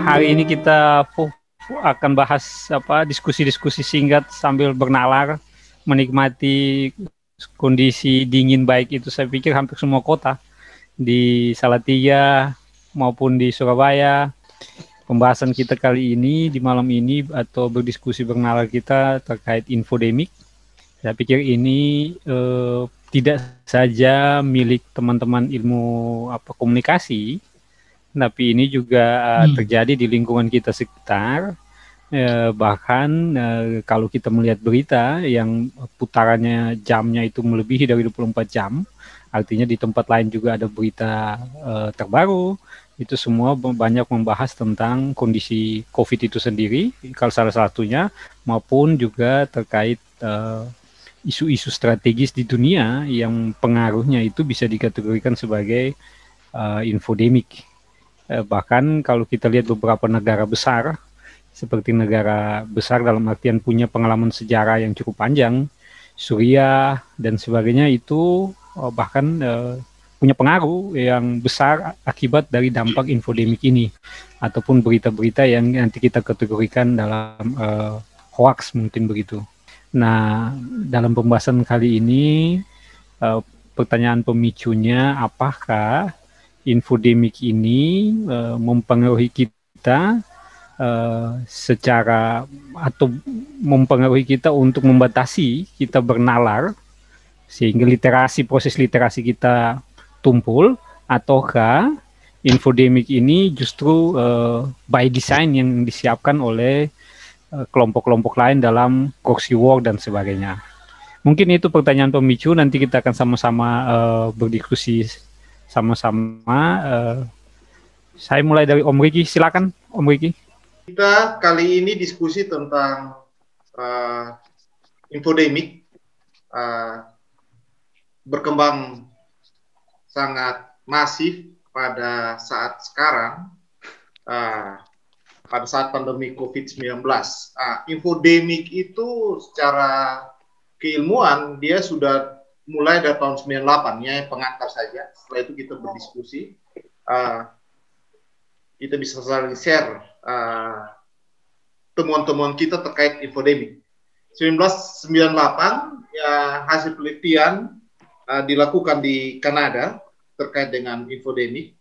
hari ini kita akan bahas diskusi-diskusi singkat sambil bernalar, menikmati kondisi dingin baik itu saya pikir hampir semua kota di Salatiga maupun di Surabaya. Pembahasan kita kali ini di malam ini atau berdiskusi bernalar kita terkait infodemik. Saya pikir ini tidak saja milik teman-teman ilmu komunikasi, tapi ini juga terjadi di lingkungan kita sekitar. Bahkan kalau kita melihat berita yang putarannya jamnya itu melebihi dari 24 jam, artinya di tempat lain juga ada berita terbaru, itu semua banyak membahas tentang kondisi COVID itu sendiri, kalau salah satunya, maupun juga terkait isu-isu strategis di dunia yang pengaruhnya itu bisa dikategorikan sebagai infodemik. Bahkan kalau kita lihat beberapa negara besar, seperti negara besar dalam artian punya pengalaman sejarah yang cukup panjang, Suriah dan sebagainya, itu bahkan punya pengaruh yang besar akibat dari dampak infodemik ini, ataupun berita-berita yang nanti kita kategorikan dalam hoax mungkin begitu. Nah, dalam pembahasan kali ini, pertanyaan pemicunya, apakah infodemik ini mempengaruhi kita secara atau mempengaruhi kita untuk membatasi kita bernalar sehingga proses literasi kita tumpul, ataukah infodemik ini justru by design yang disiapkan oleh kelompok-kelompok lain dalam proxy war dan sebagainya. Mungkin itu pertanyaan pemicu, nanti kita akan sama-sama berdiskusi sama-sama. Saya mulai dari Om Riki, silakan Om Riki. Kita kali ini diskusi tentang infodemik berkembang sangat masif pada saat sekarang, pada saat pandemi COVID-19. Infodemik itu secara keilmuan dia sudah mulai dari tahun 98, ya pengantar saja. Setelah itu kita berdiskusi, kita bisa saling share temuan-temuan kita terkait infodemik. 1998 ya, hasil penelitian dilakukan di Kanada terkait dengan infodemik.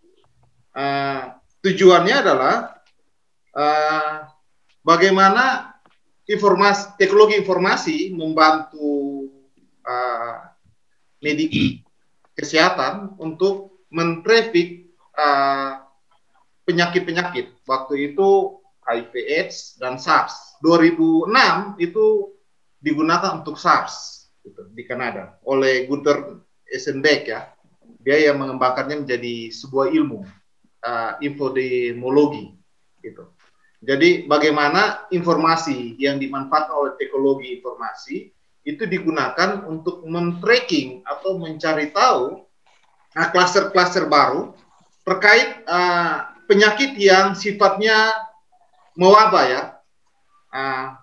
Tujuannya adalah bagaimana teknologi informasi membantu medik kesehatan untuk men-traffic penyakit-penyakit. Waktu itu HIV/AIDS dan SARS. 2006 itu digunakan untuk SARS gitu, di Kanada oleh Gunther Eisenberg, ya. Dia yang mengembangkannya menjadi sebuah ilmu infodemologi gitu. Jadi bagaimana informasi yang dimanfaatkan oleh teknologi informasi itu digunakan untuk men-tracking atau mencari tahu klaster-klaster baru terkait penyakit yang sifatnya mewabah, ya,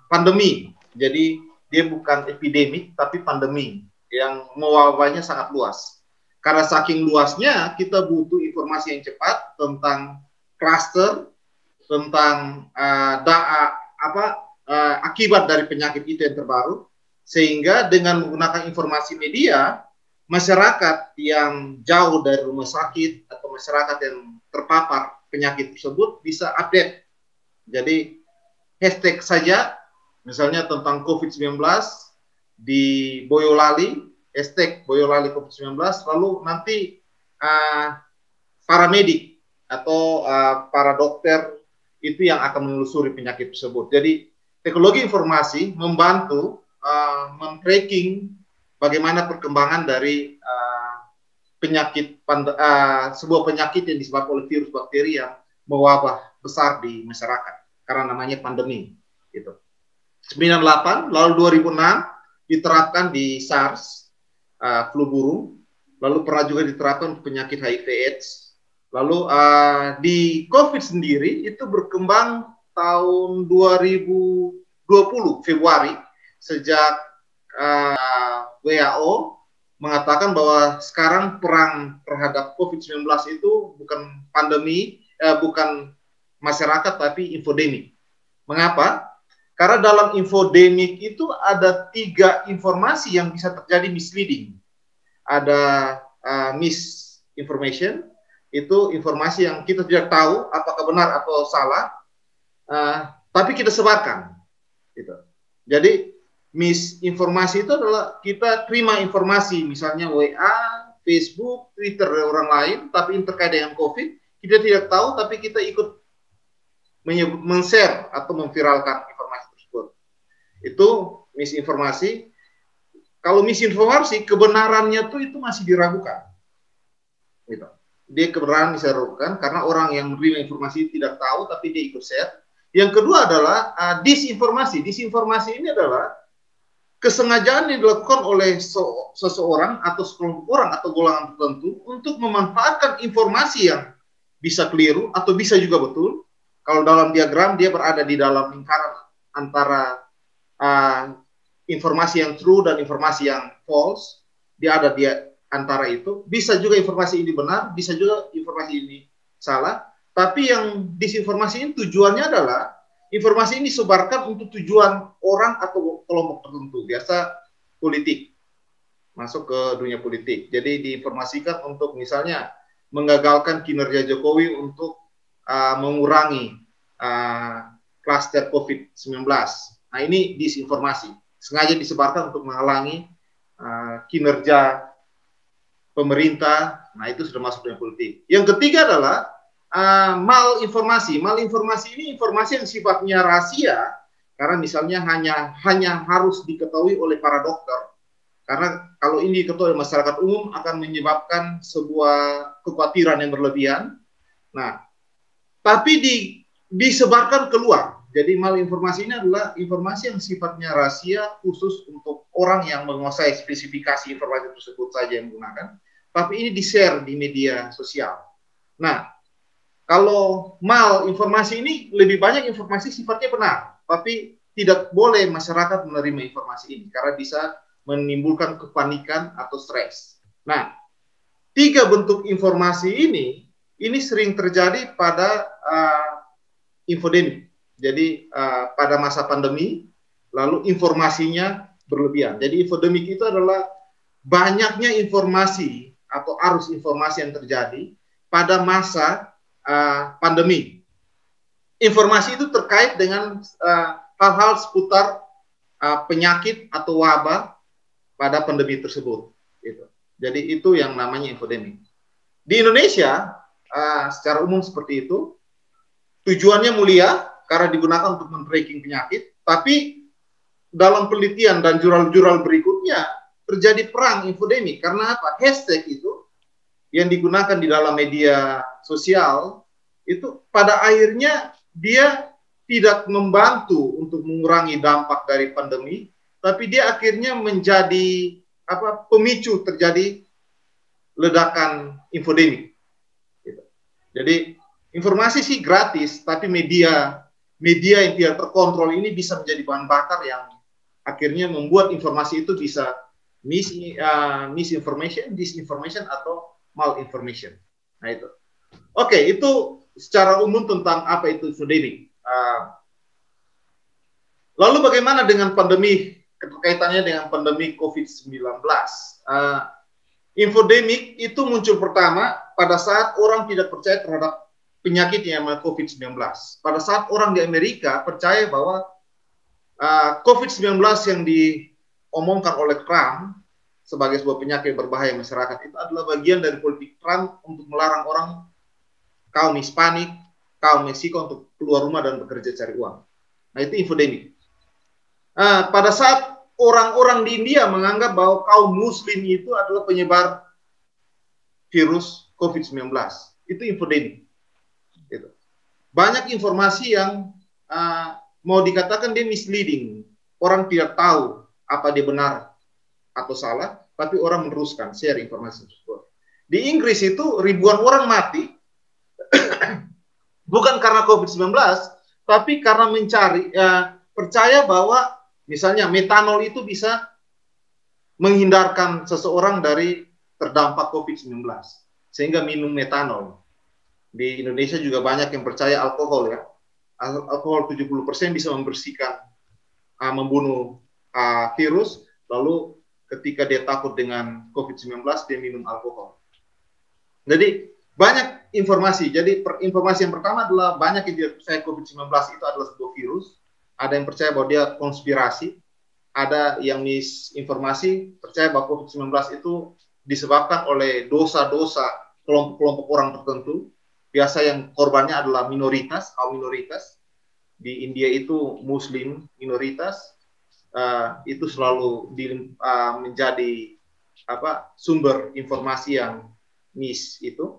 pandemi. Jadi dia bukan epidemik tapi pandemi yang mewabahnya sangat luas. Karena saking luasnya kita butuh informasi yang cepat tentang klaster, tentang akibat dari penyakit itu yang terbaru, sehingga dengan menggunakan informasi media, masyarakat yang jauh dari rumah sakit atau masyarakat yang terpapar penyakit tersebut bisa update. Jadi hashtag saja, misalnya tentang COVID-19 di Boyolali, hashtag Boyolali COVID-19, lalu nanti para medik atau para dokter itu yang akan menelusuri penyakit tersebut. Jadi teknologi informasi membantu men-tracking bagaimana perkembangan dari sebuah penyakit yang disebabkan oleh virus bakteri yang mewabah besar di masyarakat karena namanya pandemi gitu. 98 lalu 2006 diterapkan di SARS, flu burung, lalu pernah juga diterapkan untuk penyakit HIV/AIDS. Lalu di COVID sendiri itu berkembang tahun 2020 Februari, sejak WHO mengatakan bahwa sekarang perang terhadap COVID-19 itu bukan pandemi, bukan masyarakat tapi infodemik. Mengapa? Karena dalam infodemik itu ada 3 informasi yang bisa terjadi misleading. Ada misinformation, itu informasi yang kita tidak tahu apakah benar atau salah, tapi kita sebarkan. Gitu. Jadi misinformasi itu adalah kita terima informasi, misalnya WA, Facebook, Twitter dari orang lain, tapi yang terkait dengan COVID, kita tidak tahu, tapi kita ikut men-share atau memviralkan informasi tersebut. Itu misinformasi. Kalau misinformasi, kebenarannya tuh itu masih diragukan. Gitu. Dia kebenaran bisa diragukan karena orang yang menerima informasi tidak tahu, tapi dia ikut share. Yang kedua adalah disinformasi. Disinformasi ini adalah kesengajaan yang dilakukan oleh seseorang atau sekelompok orang atau golongan tertentu untuk memanfaatkan informasi yang bisa keliru atau bisa juga betul. Kalau dalam diagram dia berada di dalam lingkaran antara informasi yang true dan informasi yang false. Dia ada di antara itu. Bisa juga informasi ini benar, bisa juga informasi ini salah. Tapi yang disinformasi ini tujuannya adalah informasi ini disebarkan untuk tujuan orang atau kelompok tertentu, biasa politik, masuk ke dunia politik. Jadi diinformasikan untuk misalnya menggagalkan kinerja Jokowi untuk mengurangi klaster COVID-19. Nah ini disinformasi, sengaja disebarkan untuk menghalangi kinerja pemerintah. Nah itu sudah masuk dunia politik. Yang ketiga adalah malinformasi. Malinformasi ini informasi yang sifatnya rahasia, karena misalnya hanya harus diketahui oleh para dokter. Karena kalau ini diketahui oleh masyarakat umum akan menyebabkan sebuah kekhawatiran yang berlebihan. Nah, tapi disebarkan keluar. Jadi malinformasi ini adalah informasi yang sifatnya rahasia khusus untuk orang yang menguasai spesifikasi informasi tersebut saja yang menggunakan. Tapi ini di-share di media sosial. Nah, kalau malinformasi ini lebih banyak informasi sifatnya benar, tapi tidak boleh masyarakat menerima informasi ini karena bisa menimbulkan kepanikan atau stres. Nah, 3 bentuk informasi ini sering terjadi pada infodemik. Jadi pada masa pandemi, lalu informasinya berlebihan. Jadi infodemik itu adalah banyaknya informasi atau arus informasi yang terjadi pada masa pandemi. Informasi itu terkait dengan hal-hal seputar penyakit atau wabah pada pandemi tersebut. Gitu. Jadi itu yang namanya infodemik. Di Indonesia secara umum seperti itu, tujuannya mulia karena digunakan untuk men-tracking penyakit, tapi dalam penelitian dan jurnal-jurnal berikutnya terjadi perang infodemik. Karena apa? Hashtag itu yang digunakan di dalam media sosial itu pada akhirnya dia tidak membantu untuk mengurangi dampak dari pandemi, tapi dia akhirnya menjadi pemicu terjadi ledakan infodemik. Gitu. Jadi informasi sih gratis, tapi media yang tidak terkontrol ini bisa menjadi bahan bakar yang akhirnya membuat informasi itu bisa misinformation, disinformation atau malinformation. Nah itu. Oke, itu secara umum tentang apa itu infodemik. Lalu bagaimana dengan pandemi, kaitannya dengan pandemi COVID-19? Infodemik itu muncul pertama pada saat orang tidak percaya terhadap penyakit yang namanya COVID-19. Pada saat orang di Amerika percaya bahwa COVID-19 yang diomongkan oleh Trump sebagai sebuah penyakit berbahaya masyarakat itu adalah bagian dari politik Trump untuk melarang orang kaum Hispanik, kaum Meksiko untuk keluar rumah dan bekerja cari uang. Nah itu infodemik. Pada saat orang-orang di India menganggap bahwa kaum Muslim itu adalah penyebar virus COVID-19, itu infodemik. Gitu. Banyak informasi yang mau dikatakan dia misleading. Orang tidak tahu apa dia benar atau salah, tapi orang meneruskan share informasi tersebut. Di Inggris itu ribuan orang mati bukan karena COVID-19, tapi karena percaya bahwa misalnya metanol itu bisa menghindarkan seseorang dari terdampak COVID-19, sehingga minum metanol. Di Indonesia juga banyak yang percaya alkohol ya. Alkohol 70% bisa membersihkan, membunuh virus, lalu ketika dia takut dengan COVID-19, dia minum alkohol. Jadi banyak informasi. Jadi informasi yang pertama adalah banyak yang tidak percaya COVID-19 itu adalah sebuah virus. Ada yang percaya bahwa dia konspirasi. Ada yang misinformasi, percaya bahwa COVID-19 itu disebabkan oleh dosa-dosa kelompok-kelompok orang tertentu. Biasa yang korbannya adalah minoritas, kaum minoritas. Di India itu Muslim minoritas. Itu selalu menjadi sumber informasi yang itu.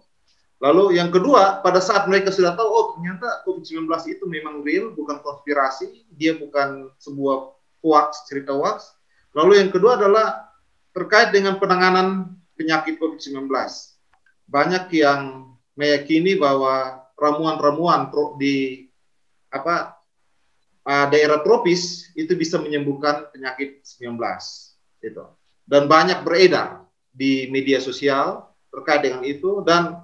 Lalu yang kedua, pada saat mereka sudah tahu, oh ternyata COVID-19 itu memang real, bukan konspirasi, dia bukan sebuah hoax, cerita hoax. Lalu yang kedua adalah terkait dengan penanganan penyakit COVID-19. Banyak yang meyakini bahwa ramuan-ramuan di daerah tropis itu bisa menyembuhkan penyakit 19. Gitu. Dan banyak beredar di media sosial terkait dengan itu. Dan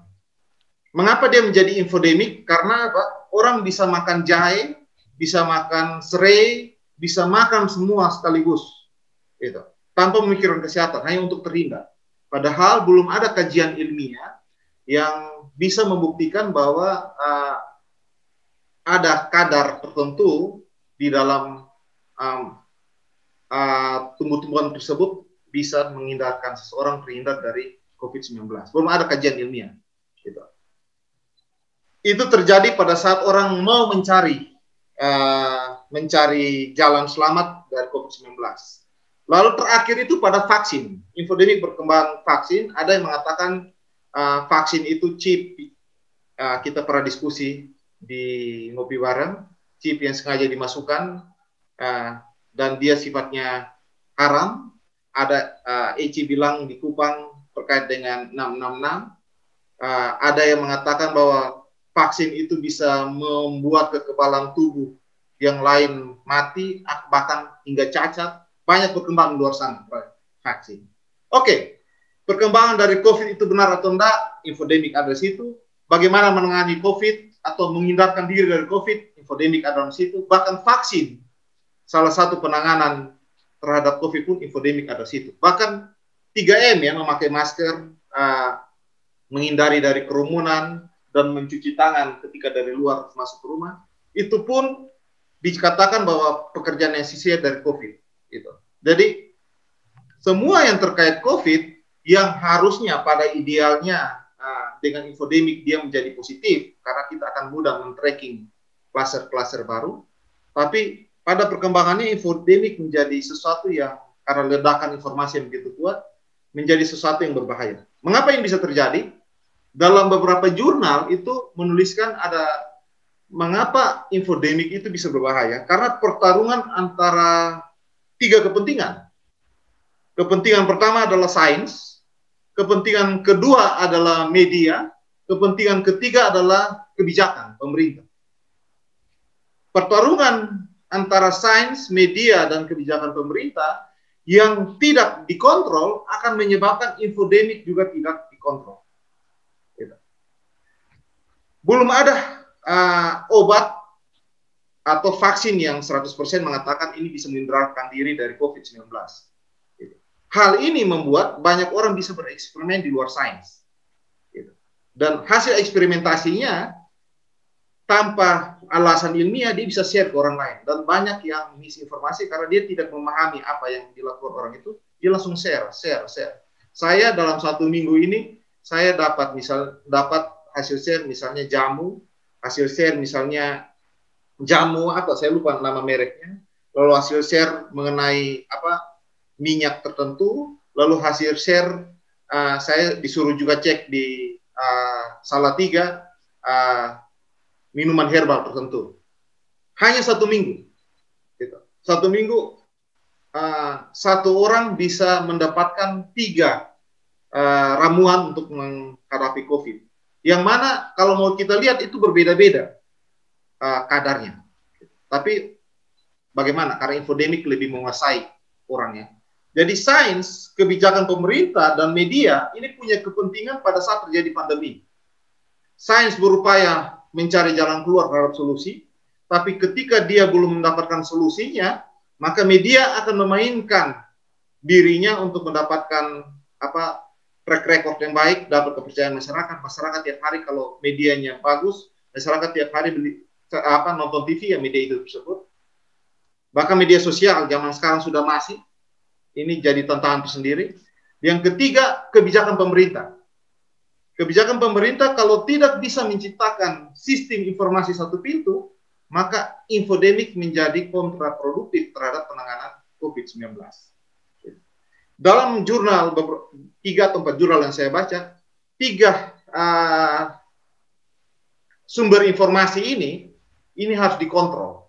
mengapa dia menjadi infodemik? Karena orang bisa makan jahe, bisa makan serai, bisa makan semua sekaligus, gitu, tanpa memikirkan kesehatan, hanya untuk terhindar. Padahal belum ada kajian ilmiah yang bisa membuktikan bahwa ada kadar tertentu di dalam tumbuh-tumbuhan tersebut bisa menghindarkan seseorang terhindar dari COVID-19. Belum ada kajian ilmiah. Gitu. Itu terjadi pada saat orang mau mencari jalan selamat dari COVID-19. Lalu terakhir itu pada vaksin. Infodemik berkembang vaksin. Ada yang mengatakan vaksin itu chip. Kita pernah diskusi di ngopi bareng. Chip yang sengaja dimasukkan dan dia sifatnya haram. Ada Eci bilang di Kupang terkait dengan 666. Ada yang mengatakan bahwa vaksin itu bisa membuat kekebalan tubuh yang lain mati, bahkan hingga cacat. Banyak berkembang di luar sana vaksin. Oke, perkembangan dari COVID itu benar atau enggak? Infodemik ada di situ. Bagaimana menangani COVID atau menghindarkan diri dari COVID? Infodemik ada di situ. Bahkan vaksin, salah satu penanganan terhadap COVID pun infodemik ada di situ. Bahkan 3M ya, memakai masker, menghindari dari kerumunan, dan mencuci tangan ketika dari luar masuk ke rumah, itu pun dikatakan bahwa pekerjaan yang sisa dari COVID. Gitu. Jadi, semua yang terkait COVID, yang harusnya pada idealnya dengan infodemik dia menjadi positif, karena kita akan mudah men-tracking klaster-klaster baru, tapi pada perkembangannya infodemik menjadi sesuatu yang, karena ledakan informasi yang begitu kuat, menjadi sesuatu yang berbahaya. Mengapa yang bisa terjadi? Dalam beberapa jurnal itu menuliskan ada mengapa infodemik itu bisa berbahaya. Karena pertarungan antara 3 kepentingan. Kepentingan pertama adalah sains, kepentingan kedua adalah media, kepentingan ketiga adalah kebijakan pemerintah. Pertarungan antara sains, media, dan kebijakan pemerintah yang tidak dikontrol akan menyebabkan infodemik juga tidak dikontrol. Belum ada obat atau vaksin yang 100% mengatakan ini bisa menghindarkan diri dari COVID-19. Hal ini membuat banyak orang bisa bereksperimen di luar sains. Dan hasil eksperimentasinya tanpa alasan ilmiah dia bisa share ke orang lain. Dan banyak yang misinformasi karena dia tidak memahami apa yang dilakukan orang itu, dia langsung share. Saya dalam 1 minggu ini, saya dapat hasil share misalnya jamu, hasil share misalnya jamu apa saya lupa nama mereknya, lalu hasil share mengenai minyak tertentu, lalu hasil share saya disuruh juga cek di Salatiga minuman herbal tertentu. Hanya 1 minggu, gitu. 1 minggu satu orang bisa mendapatkan 3 ramuan untuk menghadapi COVID. Yang mana kalau mau kita lihat itu berbeda-beda kadarnya. Tapi bagaimana? Karena infodemik lebih menguasai orangnya. Jadi sains, kebijakan pemerintah, dan media ini punya kepentingan pada saat terjadi pandemi. sains berupaya mencari jalan keluar terhadap solusi, tapi ketika dia belum mendapatkan solusinya, maka media akan memainkan dirinya untuk mendapatkan track record yang baik, dapat kepercayaan masyarakat. Masyarakat tiap hari kalau medianya bagus, masyarakat tiap hari nonton TV ya media itu tersebut. Bahkan media sosial zaman sekarang sudah masif. Ini jadi tantangan tersendiri. Yang ketiga, kebijakan pemerintah. Kebijakan pemerintah kalau tidak bisa menciptakan sistem informasi satu pintu, maka infodemik menjadi kontraproduktif terhadap penanganan COVID-19. Dalam jurnal, 3 atau 4 jurnal yang saya baca, 3 sumber informasi ini harus dikontrol.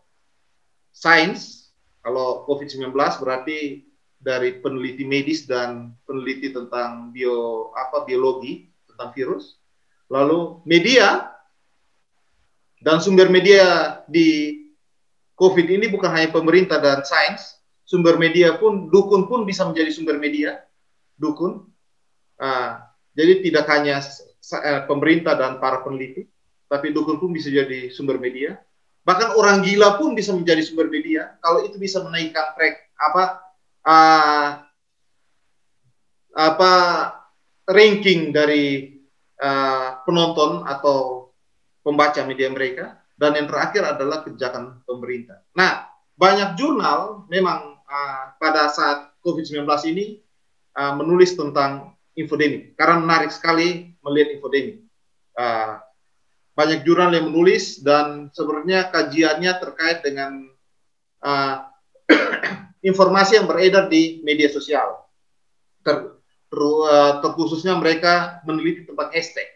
Sains, kalau COVID-19 berarti dari peneliti medis dan peneliti tentang biologi tentang virus. Lalu media dan sumber media di COVID ini bukan hanya pemerintah dan sains, sumber media pun, dukun pun bisa menjadi sumber media, dukun. Jadi tidak hanya pemerintah dan para peneliti, tapi dukun pun bisa jadi sumber media. Bahkan orang gila pun bisa menjadi sumber media kalau itu bisa menaikkan track ranking dari penonton atau pembaca media mereka. Dan yang terakhir adalah kebijakan pemerintah. Nah, banyak jurnal memang pada saat COVID-19 ini menulis tentang infodemik, karena menarik sekali melihat infodemik. Banyak jurnal yang menulis dan sebenarnya kajiannya terkait dengan informasi yang beredar di media sosial. Terkhususnya mereka meneliti tentang hashtag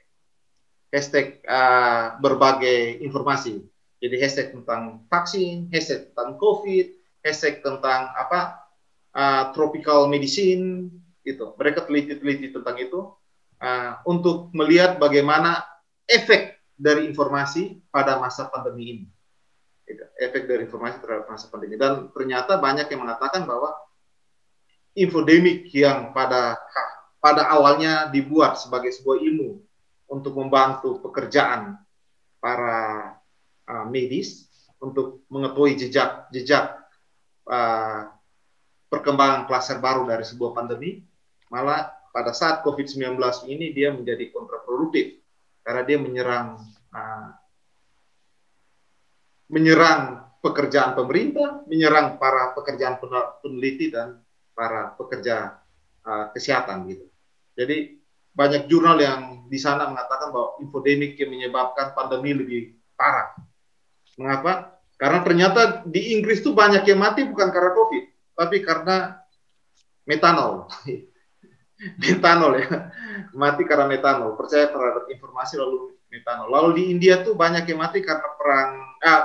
berbagai informasi. Jadi hashtag tentang vaksin, hashtag tentang COVID, hashtag tentang tropical medicine, gitu. Mereka teliti tentang itu untuk melihat bagaimana efek dari informasi pada masa pandemi ini. Efek dari informasi terhadap masa pandemi. Dan ternyata banyak yang mengatakan bahwa infodemik yang pada awalnya dibuat sebagai sebuah ilmu untuk membantu pekerjaan para medis untuk mengetahui jejak perkembangan klaster baru dari sebuah pandemi, malah pada saat COVID-19 ini dia menjadi kontraproduktif karena dia menyerang pekerjaan pemerintah, menyerang para pekerjaan peneliti dan para pekerja kesehatan gitu. Jadi banyak jurnal yang di sana mengatakan bahwa infodemik yang menyebabkan pandemi lebih parah. Mengapa? Karena ternyata di Inggris tuh banyak yang mati bukan karena COVID, tapi karena metanol. Metanol ya, mati karena metanol. Percaya terhadap informasi lalu metanol. Lalu di India tuh banyak yang mati karena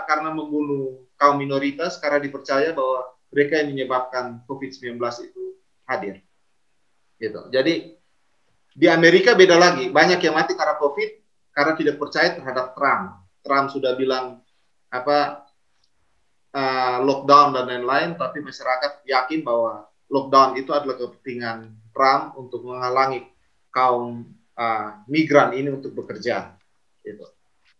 karena membunuh kaum minoritas, karena dipercaya bahwa mereka yang menyebabkan COVID-19 itu hadir. Gitu. Jadi di Amerika beda lagi, banyak yang mati karena COVID karena tidak percaya terhadap Trump. Trump sudah bilang lockdown dan lain-lain, tapi masyarakat yakin bahwa lockdown itu adalah kepentingan Trump untuk menghalangi kaum migran ini untuk bekerja. Gitu.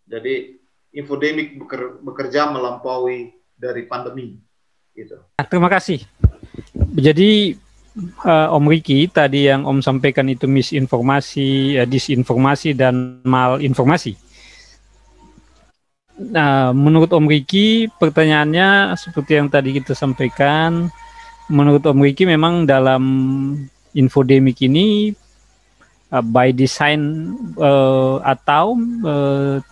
Jadi infodemik bekerja melampaui dari pandemi. Gitu. Terima kasih. Jadi Om Riki, tadi yang Om sampaikan itu misinformasi, disinformasi, dan malinformasi. Nah, menurut Om Riki, pertanyaannya seperti yang tadi kita sampaikan, menurut Om Riki memang dalam infodemik ini by design atau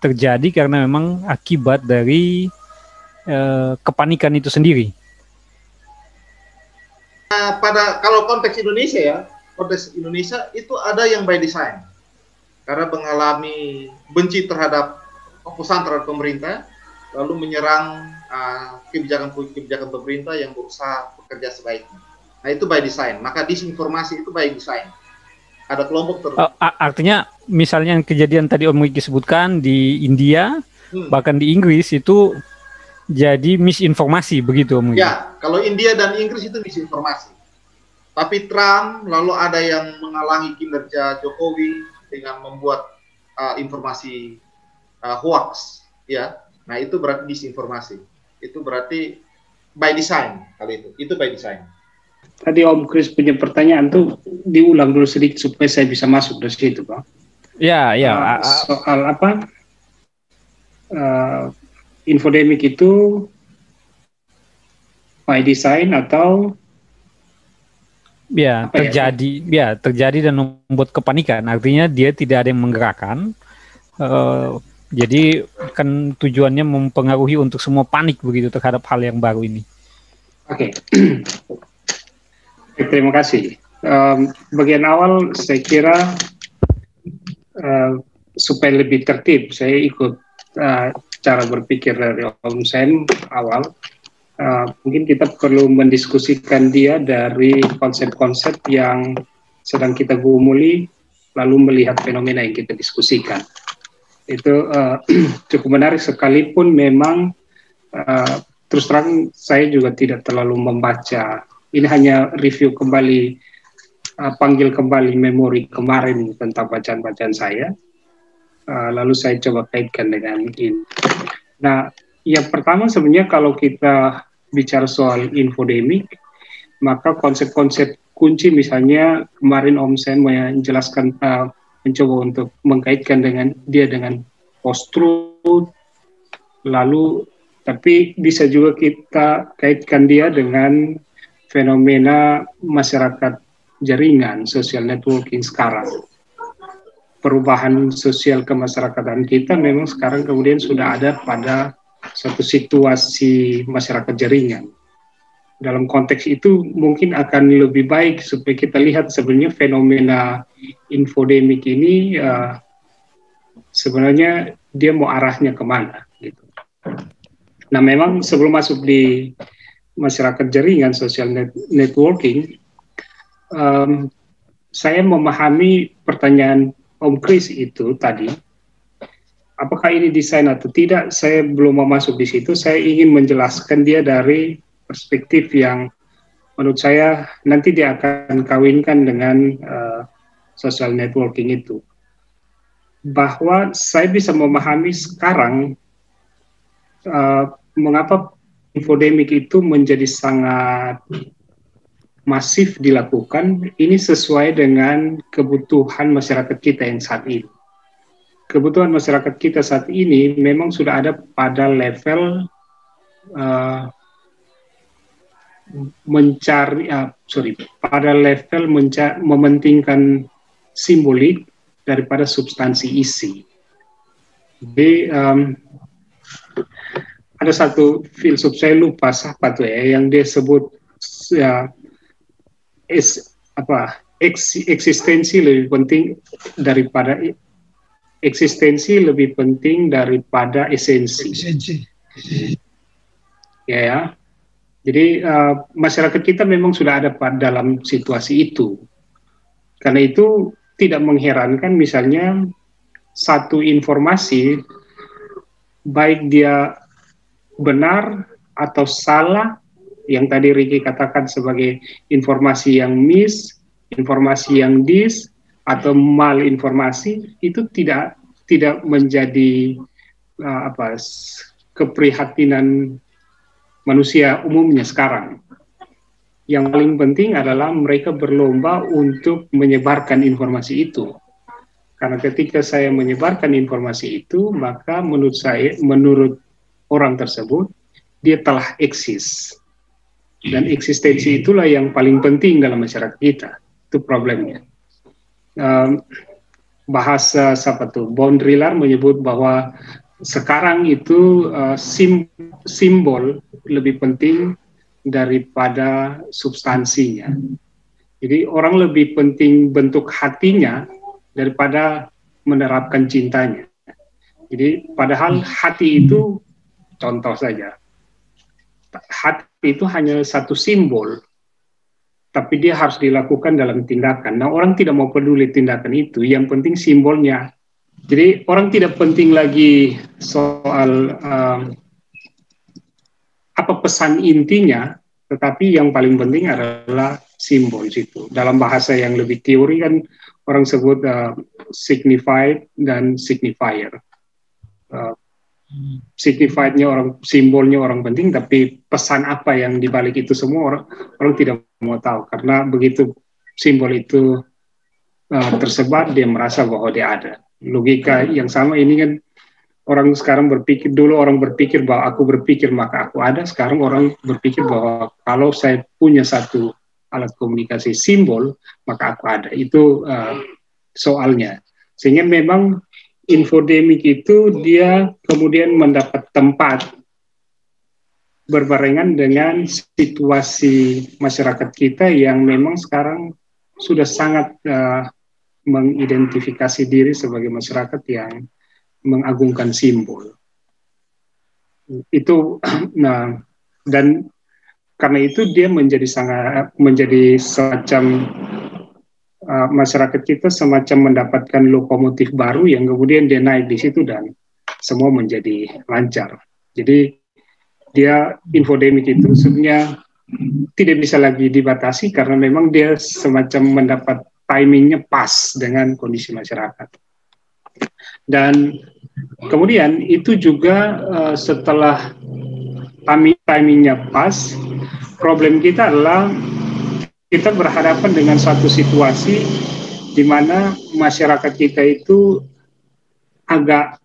terjadi karena memang akibat dari kepanikan itu sendiri. Kalau konteks Indonesia itu ada yang by design karena mengalami benci terhadap fokusan terhadap pemerintah, lalu menyerang kebijakan pemerintah yang berusaha bekerja sebaiknya. Nah itu by design. Maka disinformasi itu by design. Ada kelompok tertentu. Artinya misalnya yang kejadian tadi Om Riki sebutkan di India, bahkan di Inggris itu jadi misinformasi begitu Om Riki? Ya, kalau India dan Inggris itu misinformasi. Tapi Trump lalu ada yang menghalangi kinerja Jokowi dengan membuat informasi hoax, ya. Nah, itu berarti disinformasi. Itu berarti by design kali itu. Itu by design. Tadi Om Kris punya pertanyaan tuh diulang dulu sedikit supaya saya bisa masuk dari situ, Pak. Ya, ya. Soal apa? Infodemic itu by design atau ya terjadi dan membuat kepanikan. Artinya dia tidak ada yang menggerakkan. Jadi kan tujuannya mempengaruhi untuk semua panik begitu terhadap hal yang baru ini. Oke. Terima kasih. Bagian awal saya kira supaya lebih tertib, saya ikut cara berpikir dari Om Sam awal. Mungkin kita perlu mendiskusikan dia dari konsep-konsep yang sedang kita gumuli, lalu melihat fenomena yang kita diskusikan. Itu cukup menarik sekalipun memang terus terang saya juga tidak terlalu membaca. Ini hanya review kembali, panggil kembali memori kemarin tentang bacaan-bacaan saya. Lalu saya coba kaitkan dengan ini. Nah, yang pertama sebenarnya kalau kita bicara soal infodemik, maka konsep-konsep kunci misalnya kemarin Om Sen menjelaskan, mencoba untuk mengkaitkan dengan post-truth, lalu tapi bisa juga kita kaitkan dia dengan fenomena masyarakat jaringan, social networking sekarang. Perubahan sosial kemasyarakatan kita memang sekarang kemudian sudah ada pada suatu situasi masyarakat jaringan. Dalam konteks itu mungkin akan lebih baik supaya kita lihat sebenarnya fenomena infodemik ini sebenarnya dia mau arahnya kemana gitu. Nah memang sebelum masuk di masyarakat jaringan social networking, saya memahami pertanyaan Om Kris itu tadi, apakah ini desain atau tidak, saya belum mau masuk di situ. Saya ingin menjelaskan dia dari perspektif yang menurut saya nanti dia akan kawinkan dengan social networking itu. Bahwa saya bisa memahami sekarang mengapa infodemik itu menjadi sangat masif dilakukan, ini sesuai dengan kebutuhan masyarakat kita yang saat ini. Kebutuhan masyarakat kita saat ini memang sudah ada pada level mementingkan simbolik daripada substansi isi. Jadi ada satu filsuf, saya lupa siapa tuh ya, yang dia sebut eksistensi lebih penting daripada esensi. Ya. Jadi masyarakat kita memang sudah ada dalam situasi itu. Karena itu tidak mengherankan misalnya satu informasi baik dia benar atau salah, yang tadi Ricky katakan sebagai informasi yang miss, informasi yang dis, atau malinformasi, itu tidak menjadi keprihatinan manusia umumnya sekarang. Yang paling penting adalah mereka berlomba untuk menyebarkan informasi itu. Karena ketika saya menyebarkan informasi itu, maka menurut orang tersebut, dia telah eksis. Dan eksistensi itulah yang paling penting dalam masyarakat kita. Itu problemnya. Bahasa Baudrillard menyebut bahwa sekarang itu simbol lebih penting daripada substansinya. Jadi orang lebih penting bentuk hatinya daripada menerapkan cintanya. Jadi padahal hati itu contoh saja. Hati itu hanya satu simbol, tapi dia harus dilakukan dalam tindakan. Nah, orang tidak mau peduli tindakan itu, yang penting simbolnya. Jadi orang tidak penting lagi soal apa pesan intinya, tetapi yang paling penting adalah simbol situ. Dalam bahasa yang lebih teori kan orang sebut signified dan signifier. signifiednya orang, simbolnya orang penting, tapi pesan apa yang dibalik itu semua orang tidak mau tahu, karena begitu simbol itu tersebar, dia merasa bahwa dia ada. Logika yang sama ini kan orang sekarang berpikir, dulu orang berpikir bahwa aku berpikir maka aku ada, sekarang orang berpikir bahwa kalau saya punya satu alat komunikasi simbol maka aku ada. Itu soalnya. Sehingga memang infodemik itu dia kemudian mendapat tempat berbarengan dengan situasi masyarakat kita yang memang sekarang sudah sangat mengidentifikasi diri sebagai masyarakat yang mengagungkan simbol. Itu, nah, dan karena itu dia menjadi semacam masyarakat kita semacam mendapatkan lokomotif baru yang kemudian dia naik di situ dan semua menjadi lancar. Jadi dia infodemik itu sebenarnya tidak bisa lagi dibatasi karena memang dia semacam mendapat timingnya pas dengan kondisi masyarakat. Dan kemudian itu juga setelah timingnya pas, problem kita adalah kita berhadapan dengan suatu situasi di mana masyarakat kita itu agak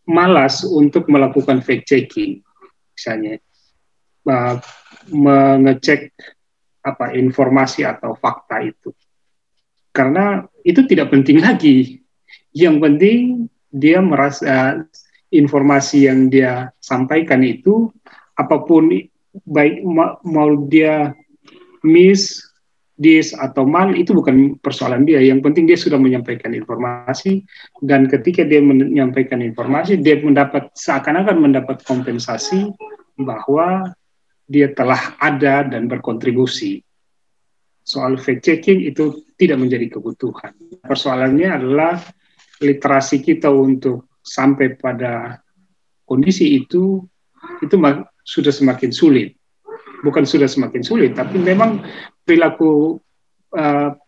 malas untuk melakukan fact checking, misalnya mengecek informasi atau fakta itu, karena itu tidak penting lagi. Yang penting dia merasa informasi yang dia sampaikan itu apapun, baik mau dia miss, dis atau mal, itu bukan persoalan dia. Yang penting dia sudah menyampaikan informasi, dan ketika dia menyampaikan informasi, dia seakan-akan mendapat kompensasi bahwa dia telah ada dan berkontribusi. Soal fact checking itu tidak menjadi kebutuhan. Persoalannya adalah literasi kita untuk sampai pada kondisi itu sudah semakin sulit. Bukan sudah semakin sulit, tapi memang perilaku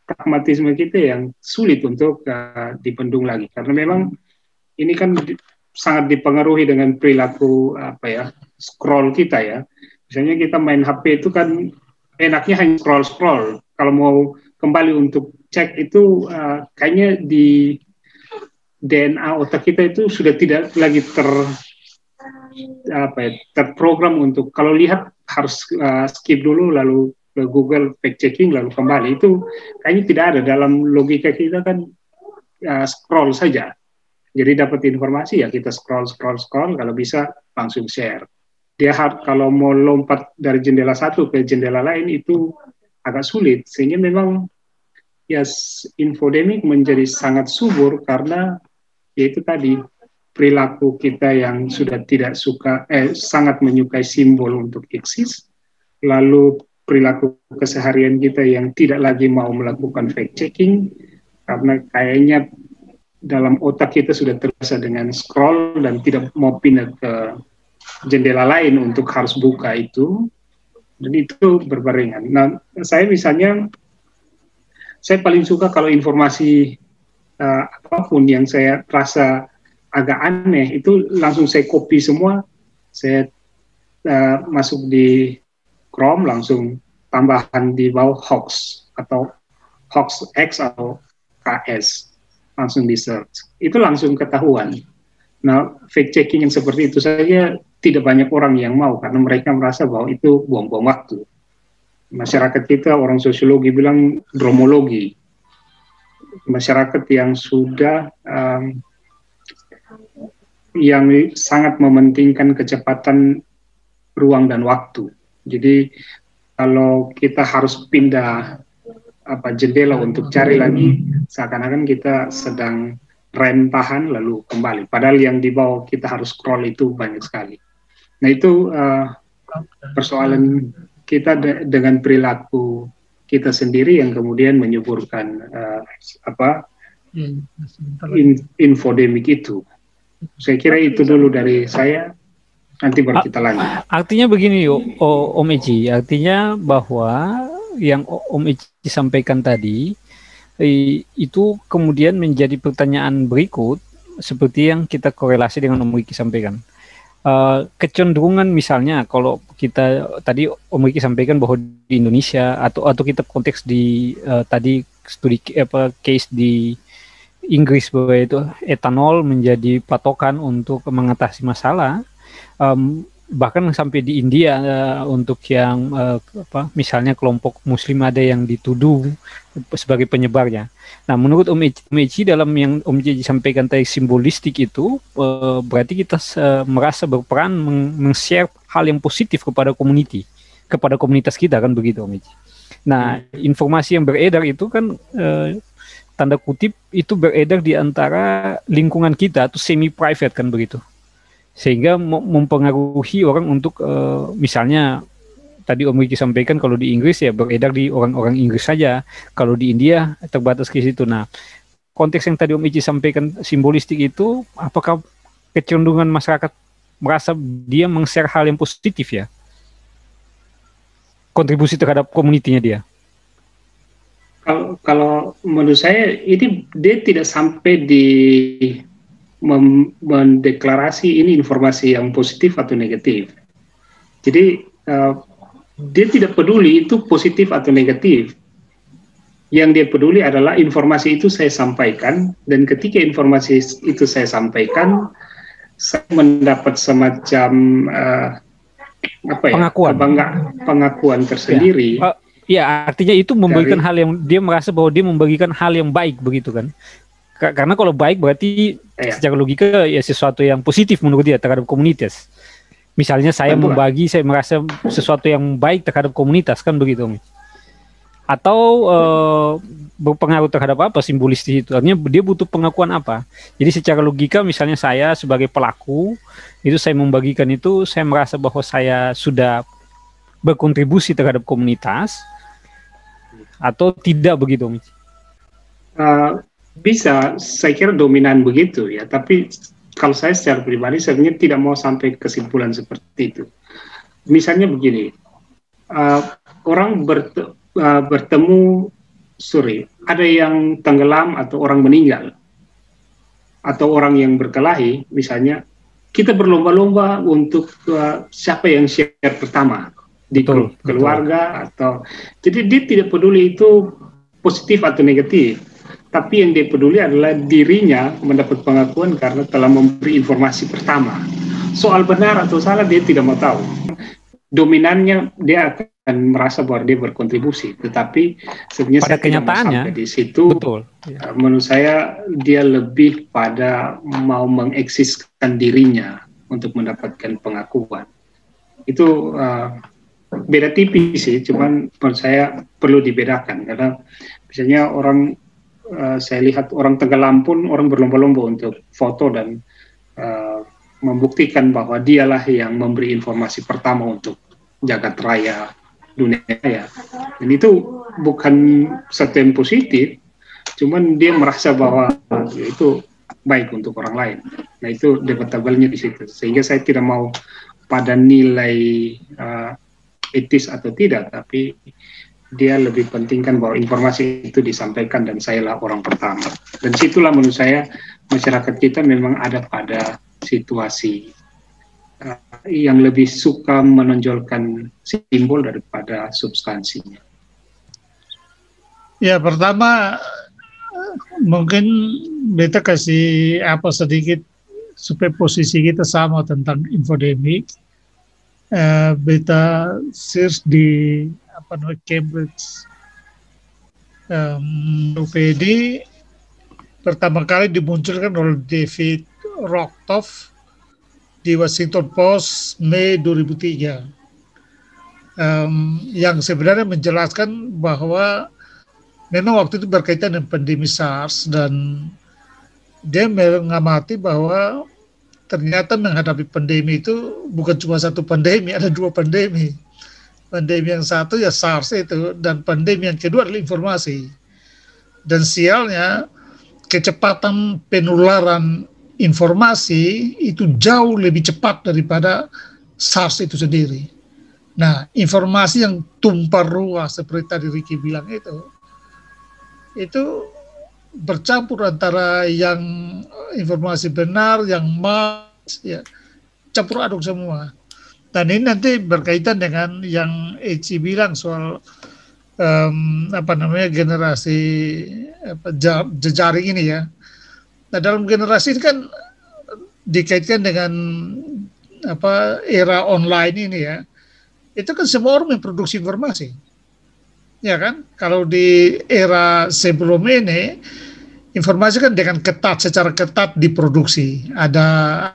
pragmatisme kita yang sulit untuk dibendung lagi, karena memang ini kan sangat dipengaruhi dengan perilaku scroll kita ya. Misalnya kita main HP itu kan enaknya hanya scroll. Kalau mau kembali untuk cek itu kayaknya di DNA otak kita itu sudah tidak lagi terprogram untuk kalau lihat harus skip dulu, lalu ke Google fact checking, lalu kembali. Itu kayaknya tidak ada dalam logika kita kan, scroll saja. Jadi dapat informasi ya kita scroll, kalau bisa langsung share. Dia kalau mau lompat dari jendela satu ke jendela lain itu agak sulit, sehingga memang ya infodemik menjadi sangat subur karena yaitu tadi perilaku kita yang sudah tidak sangat menyukai simbol untuk eksis, lalu perilaku keseharian kita yang tidak lagi mau melakukan fact checking karena kayaknya dalam otak kita sudah terbiasa dengan scroll dan tidak mau pindah ke jendela lain untuk harus buka itu, dan itu berbarengan. Nah, saya misalnya saya paling suka kalau informasi apapun yang saya rasa agak aneh itu langsung saya copy semua, saya masuk di Chrome, langsung tambahan di bawah hoax atau hoax X atau KS, langsung di search, itu langsung ketahuan. Nah, fact checking yang seperti itu saja tidak banyak orang yang mau karena mereka merasa bahwa itu buang-buang waktu. Masyarakat kita, orang sosiologi bilang dromologi, masyarakat yang sudah yang sangat mementingkan kecepatan ruang dan waktu. Jadi kalau kita harus pindah jendela untuk cari lagi, seakan-akan kita sedang rem tahan lalu kembali. Padahal yang di bawah kita harus scroll itu banyak sekali. Nah itu persoalan kita dengan perilaku kita sendiri yang kemudian menyuburkan infodemik itu. Saya kira itu dulu dari saya. Nanti baru kita lanjut. Artinya begini, Om Eci. Artinya bahwa yang Om Eci sampaikan tadi itu kemudian menjadi pertanyaan berikut, seperti yang kita korelasi dengan Om Wiki sampaikan. Kecenderungan misalnya kalau kita tadi Om Wiki sampaikan bahwa di Indonesia atau kita konteks di tadi studi case di Inggris bahwa itu etanol menjadi patokan untuk mengatasi masalah, bahkan sampai di India untuk yang misalnya kelompok Muslim ada yang dituduh sebagai penyebarnya. Nah, menurut Om Eci dalam yang Om Eci sampaikan tadi simbolistik itu berarti kita merasa berperan men-share hal yang positif kepada komunitas kita kan begitu Om Eci. Nah, informasi yang beredar itu kan tanda kutip itu beredar di antara lingkungan kita atau semi private kan begitu. Sehingga mempengaruhi orang untuk misalnya tadi Om Wiki sampaikan kalau di Inggris ya beredar di orang-orang Inggris saja, kalau di India terbatas ke situ. Nah, konteks yang tadi Om Wiki sampaikan simbolistik itu, apakah kecenderungan masyarakat merasa dia meng-share hal yang positif ya? Kontribusi terhadap komunitinya dia? Kalau menurut saya ini dia tidak sampai di mendeklarasi ini informasi yang positif atau negatif. Jadi dia tidak peduli itu positif atau negatif. Yang dia peduli adalah informasi itu saya sampaikan, dan ketika informasi itu saya sampaikan, saya mendapat semacam pengakuan tersendiri. Ya, artinya itu memberikan hal yang dia merasa bahwa dia membagikan hal yang baik begitu kan? Karena kalau baik berarti secara logika ya sesuatu yang positif menurut dia terhadap komunitas. Misalnya saya membagi, saya merasa sesuatu yang baik terhadap komunitas kan begitu Om. Atau berpengaruh terhadap apa simbolistis itu? Artinya dia butuh pengakuan apa? Jadi secara logika misalnya saya sebagai pelaku itu saya membagikan itu, saya merasa bahwa saya sudah berkontribusi terhadap komunitas atau tidak begitu Om? Bisa, saya kira dominan begitu ya, tapi kalau saya secara pribadi sebenarnya tidak mau sampai kesimpulan seperti itu. Misalnya begini, orang bertemu, ada yang tenggelam atau orang meninggal, atau orang yang berkelahi, misalnya, kita berlomba-lomba untuk siapa yang share pertama di grup keluarga, atau jadi dia tidak peduli itu positif atau negatif. Tapi yang dia peduli adalah dirinya mendapat pengakuan karena telah memberi informasi pertama. Soal benar atau salah dia tidak mau tahu. Dominannya dia akan merasa bahwa dia berkontribusi, tetapi sebenarnya pada kenyataannya di situ. Betul. Menurut saya dia lebih pada mau mengeksiskan dirinya untuk mendapatkan pengakuan. Itu beda tipis sih, cuman menurut saya perlu dibedakan karena misalnya orang saya lihat orang tenggelam pun orang berlomba-lomba untuk foto dan membuktikan bahwa dialah yang memberi informasi pertama untuk jagat raya dunia ya. Dan itu bukan satu yang positif, cuman dia merasa bahwa itu baik untuk orang lain. Nah itu debatable-nya di situ. Sehingga saya tidak mau pada nilai etis atau tidak, tapi dia lebih pentingkan bahwa informasi itu disampaikan dan sayalah orang pertama. Dan situlah menurut saya masyarakat kita memang ada pada situasi yang lebih suka menonjolkan simbol daripada substansinya. Ya, pertama mungkin beta kasih apa sedikit supaya posisi kita sama tentang infodemik. Beta search di Cambridge UPD pertama kali dimunculkan oleh David Rocktoff di Washington Post Mei 2003 yang sebenarnya menjelaskan bahwa memang waktu itu berkaitan dengan pandemi SARS dan dia mengamati bahwa ternyata menghadapi pandemi itu bukan cuma satu pandemi, ada dua pandemi. Pandemi yang satu ya SARS itu, dan pandemi yang kedua adalah informasi. Dan sialnya kecepatan penularan informasi itu jauh lebih cepat daripada SARS itu sendiri. Nah, informasi yang tumpah ruah seperti tadi Ricky bilang itu bercampur antara yang informasi benar, yang ya, campur aduk semua. Dan ini nanti berkaitan dengan yang Eci bilang soal generasi jejaring ini ya. Nah, dalam generasi ini kan dikaitkan dengan era online ini ya. Itu kan semua orang memproduksi informasi. Ya kan? Kalau di era sebelum ini informasi kan dengan secara ketat diproduksi. Ada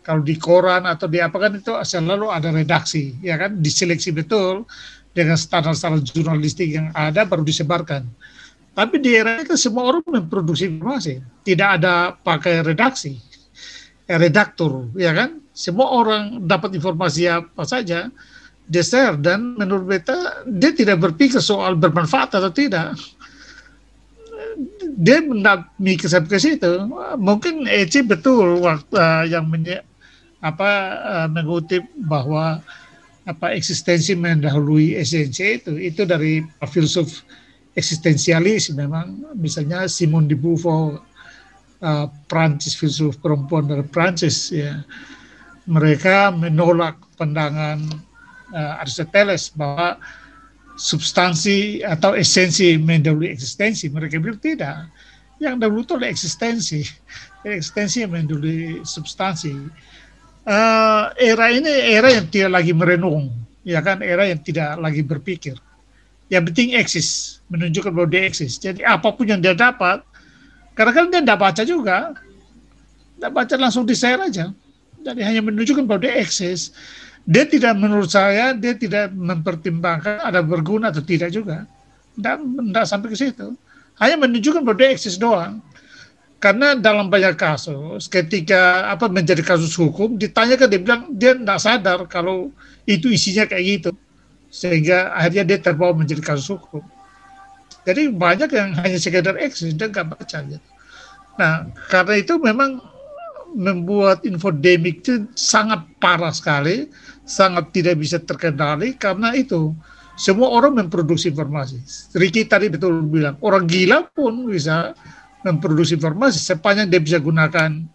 kalau di koran atau di apa kan itu selalu ada redaksi, ya kan? Diseleksi betul dengan standar-standar jurnalistik yang ada baru disebarkan. Tapi di era itu semua orang memproduksi informasi, tidak ada pakai redaksi, redaktur, ya kan? Semua orang dapat informasi apa saja, dia share, dan menurut beta dia tidak berpikir soal bermanfaat atau tidak. Dia tidak mikir sampai ke situ. Mungkin Eci betul waktu yang mengutip bahwa eksistensi mendahului esensi itu dari filsuf eksistensialis memang, misalnya Simone de Beauvoir, Prancis, filsuf perempuan dari Prancis ya. Mereka menolak pandangan Aristoteles bahwa substansi atau esensi mendahului eksistensi. Mereka bilang tidak. Yang dahulu itu adalah eksistensi. Eksistensi yang mendahului substansi. Era ini era yang tidak lagi merenung, ya kan? Era yang tidak lagi berpikir. Yang penting eksis, menunjukkan bahwa dia eksis. Jadi apapun yang dia dapat, kadang-kadang dia tidak baca juga, tidak baca langsung di-share aja. Jadi hanya menunjukkan bahwa dia eksis. Dia tidak, menurut saya, dia tidak mempertimbangkan ada berguna atau tidak juga. Tidak sampai ke situ. Hanya menunjukkan bahwa dia eksis doang. Karena dalam banyak kasus, ketika menjadi kasus hukum, ditanyakan, dia bilang dia tidak sadar kalau itu isinya kayak gitu. Sehingga akhirnya dia terbawa menjadi kasus hukum. Jadi banyak yang hanya sekedar eksis, dia nggak baca gitu. Nah, karena itu memang membuat infodemik itu sangat parah sekali, sangat tidak bisa terkendali, karena itu semua orang memproduksi informasi. Ricky tadi betul bilang, orang gila pun bisa memproduksi informasi sepanjang dia bisa gunakan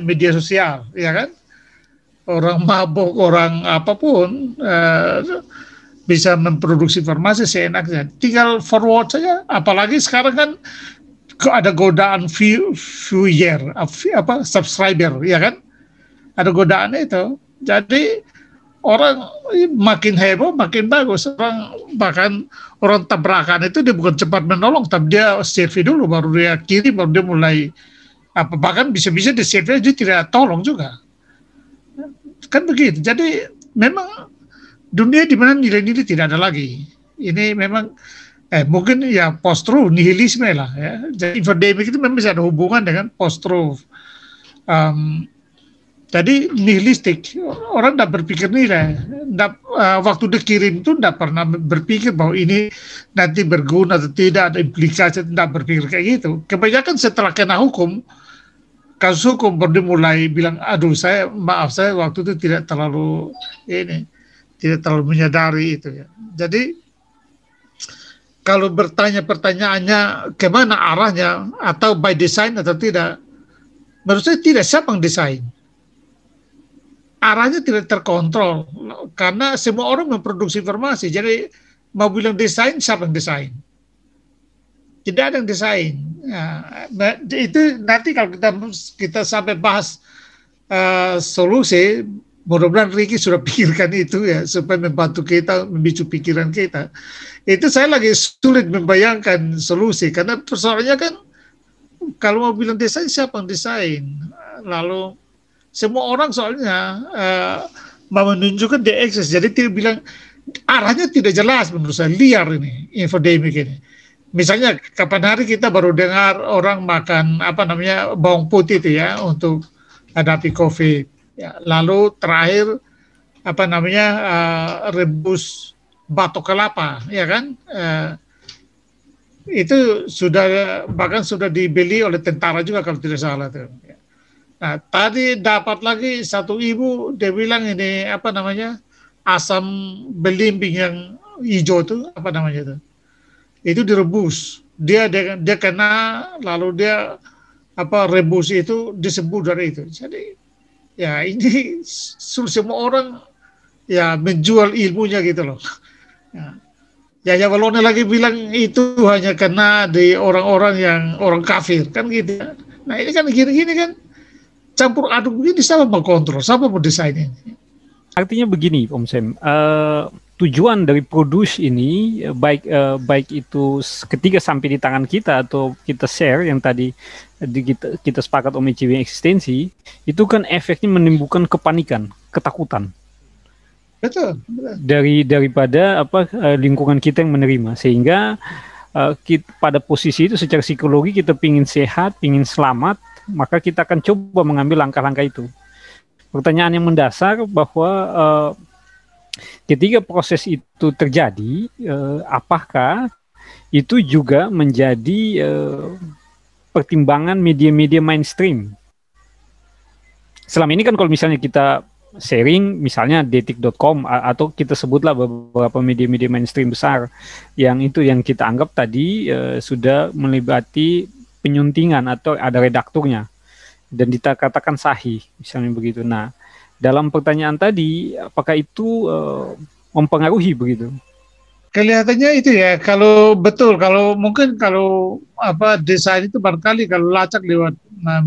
media sosial, ya kan? Orang mabuk, orang apapun bisa memproduksi informasi seenaknya. Tinggal forward saja. Apalagi sekarang kan ada godaan viewer, subscriber, ya kan? Ada godaan itu. Jadi orang makin heboh, makin bagus. Bahkan orang tabrakan itu dia bukan cepat menolong, tapi dia survei dulu, baru dia kirim, baru dia mulai bahkan bisa-bisa di survei dia tidak tolong juga. Kan begitu. Jadi memang dunia di mana nilai-nilai tidak ada lagi. Ini memang mungkin ya post-truth, nihilisme lah ya. Jadi infodemik itu memang bisa ada hubungan dengan post-truth. Jadi nihilistik, orang tidak berpikir nilai. Waktu dikirim itu tidak pernah berpikir bahwa ini nanti berguna atau tidak, ada implikasi, tidak berpikir kayak gitu. Kebanyakan setelah kena hukum, kasus hukum baru mulai bilang, aduh saya waktu itu tidak terlalu menyadari itu ya. Jadi kalau bertanya pertanyaannya kemana arahnya, atau by design atau tidak, menurut saya tidak. Siapa yang desain? Arahnya tidak terkontrol karena semua orang memproduksi informasi. Jadi mau bilang desain, siapa yang desain? Tidak ada yang desain. Nah, itu nanti kalau kita sampai bahas solusi, mudah-mudahan Ricky sudah pikirkan itu ya, supaya membantu kita, memicu pikiran kita. Itu saya lagi sulit membayangkan solusi, karena persoalannya kan kalau mau bilang desain, siapa yang desain? Lalu semua orang soalnya mau menunjukkan dia eksis, jadi tidak bilang, arahnya tidak jelas menurut saya, liar ini, infodemik ini. Misalnya kapan hari kita baru dengar orang makan bawang putih itu ya untuk hadapi COVID. Ya, lalu terakhir rebus batok kelapa, ya kan? Itu bahkan sudah dibeli oleh tentara juga kalau tidak salah tuh. Nah, tadi dapat lagi satu ibu, dia bilang ini asam belimbing yang hijau itu itu direbus dia kena, lalu dia rebus itu disembuh dari itu. Jadi ya ini semua orang ya menjual ilmunya gitu loh. Ya Walone lagi bilang itu hanya kena di orang-orang yang orang kafir kan gitu. Nah ini kan gini-gini kan campur aduk begini, siapa mau kontrol, siapa mau desain ini? Artinya begini, Om Sam, tujuan dari produce ini baik itu ketika sampai di tangan kita atau kita share yang tadi kita sepakat Om ECW eksistensi, itu kan efeknya menimbulkan kepanikan, ketakutan. Betul. Daripada lingkungan kita yang menerima, sehingga pada posisi itu secara psikologi kita pingin sehat, pingin selamat, maka kita akan coba mengambil langkah-langkah itu. Pertanyaan yang mendasar bahwa ketika proses itu terjadi, apakah itu juga menjadi pertimbangan media-media mainstream? Selama ini kan kalau misalnya kita sharing, misalnya detik.com atau kita sebutlah beberapa media-media mainstream besar yang kita anggap tadi sudah melibati penyuntingan atau ada redakturnya dan dikatakan sahih, misalnya begitu. Nah, dalam pertanyaan tadi, apakah itu mempengaruhi begitu? Kelihatannya itu ya, kalau betul, kalau desain itu barangkali kalau lacak lewat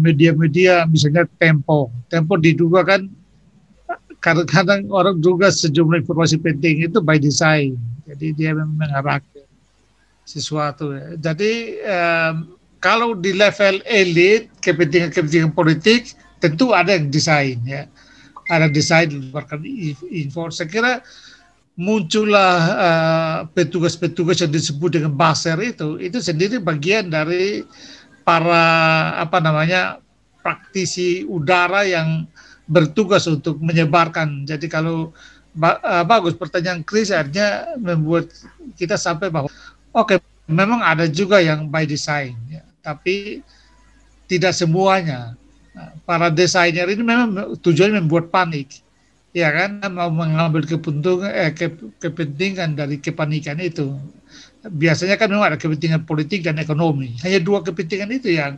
media-media, misalnya Tempo diduga kan kadang-kadang orang juga sejumlah informasi penting itu by design, jadi dia mengarahkan sesuatu. Ya. Jadi kalau di level elit kepentingan politik tentu ada yang desain ya, ada desain bahkan info. Saya kira muncullah petugas-petugas yang disebut dengan buzzer itu sendiri bagian dari para praktisi udara yang bertugas untuk menyebarkan. Jadi kalau bagus pertanyaan Chris, artinya membuat kita sampai bahwa memang ada juga yang by design ya, tapi tidak semuanya. Para desainer ini memang tujuannya membuat panik, ya kan, mau mengambil kepentingan dari kepanikan itu. Biasanya kan memang ada kepentingan politik dan ekonomi. Hanya dua kepentingan itu yang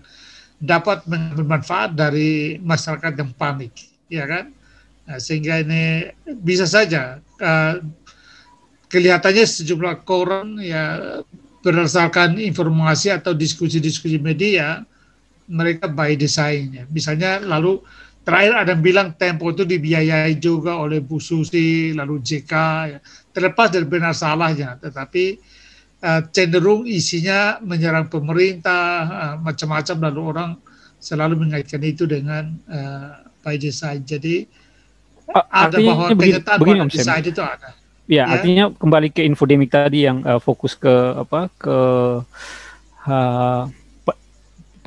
dapat mengambil manfaat dari masyarakat yang panik, ya kan. Nah, sehingga ini bisa saja kelihatannya sejumlah koran ya berdasarkan informasi atau diskusi-diskusi media mereka by design ya. Misalnya lalu terakhir ada yang bilang Tempo itu dibiayai juga oleh Bu Susi, lalu JK ya. Terlepas dari benar salahnya, tetapi cenderung isinya menyerang pemerintah, macam-macam, lalu orang selalu mengaitkan itu dengan by design. Jadi ada bahwa kenyataan bahwa desain itu ada. Ya, artinya kembali ke infodemik tadi yang fokus ke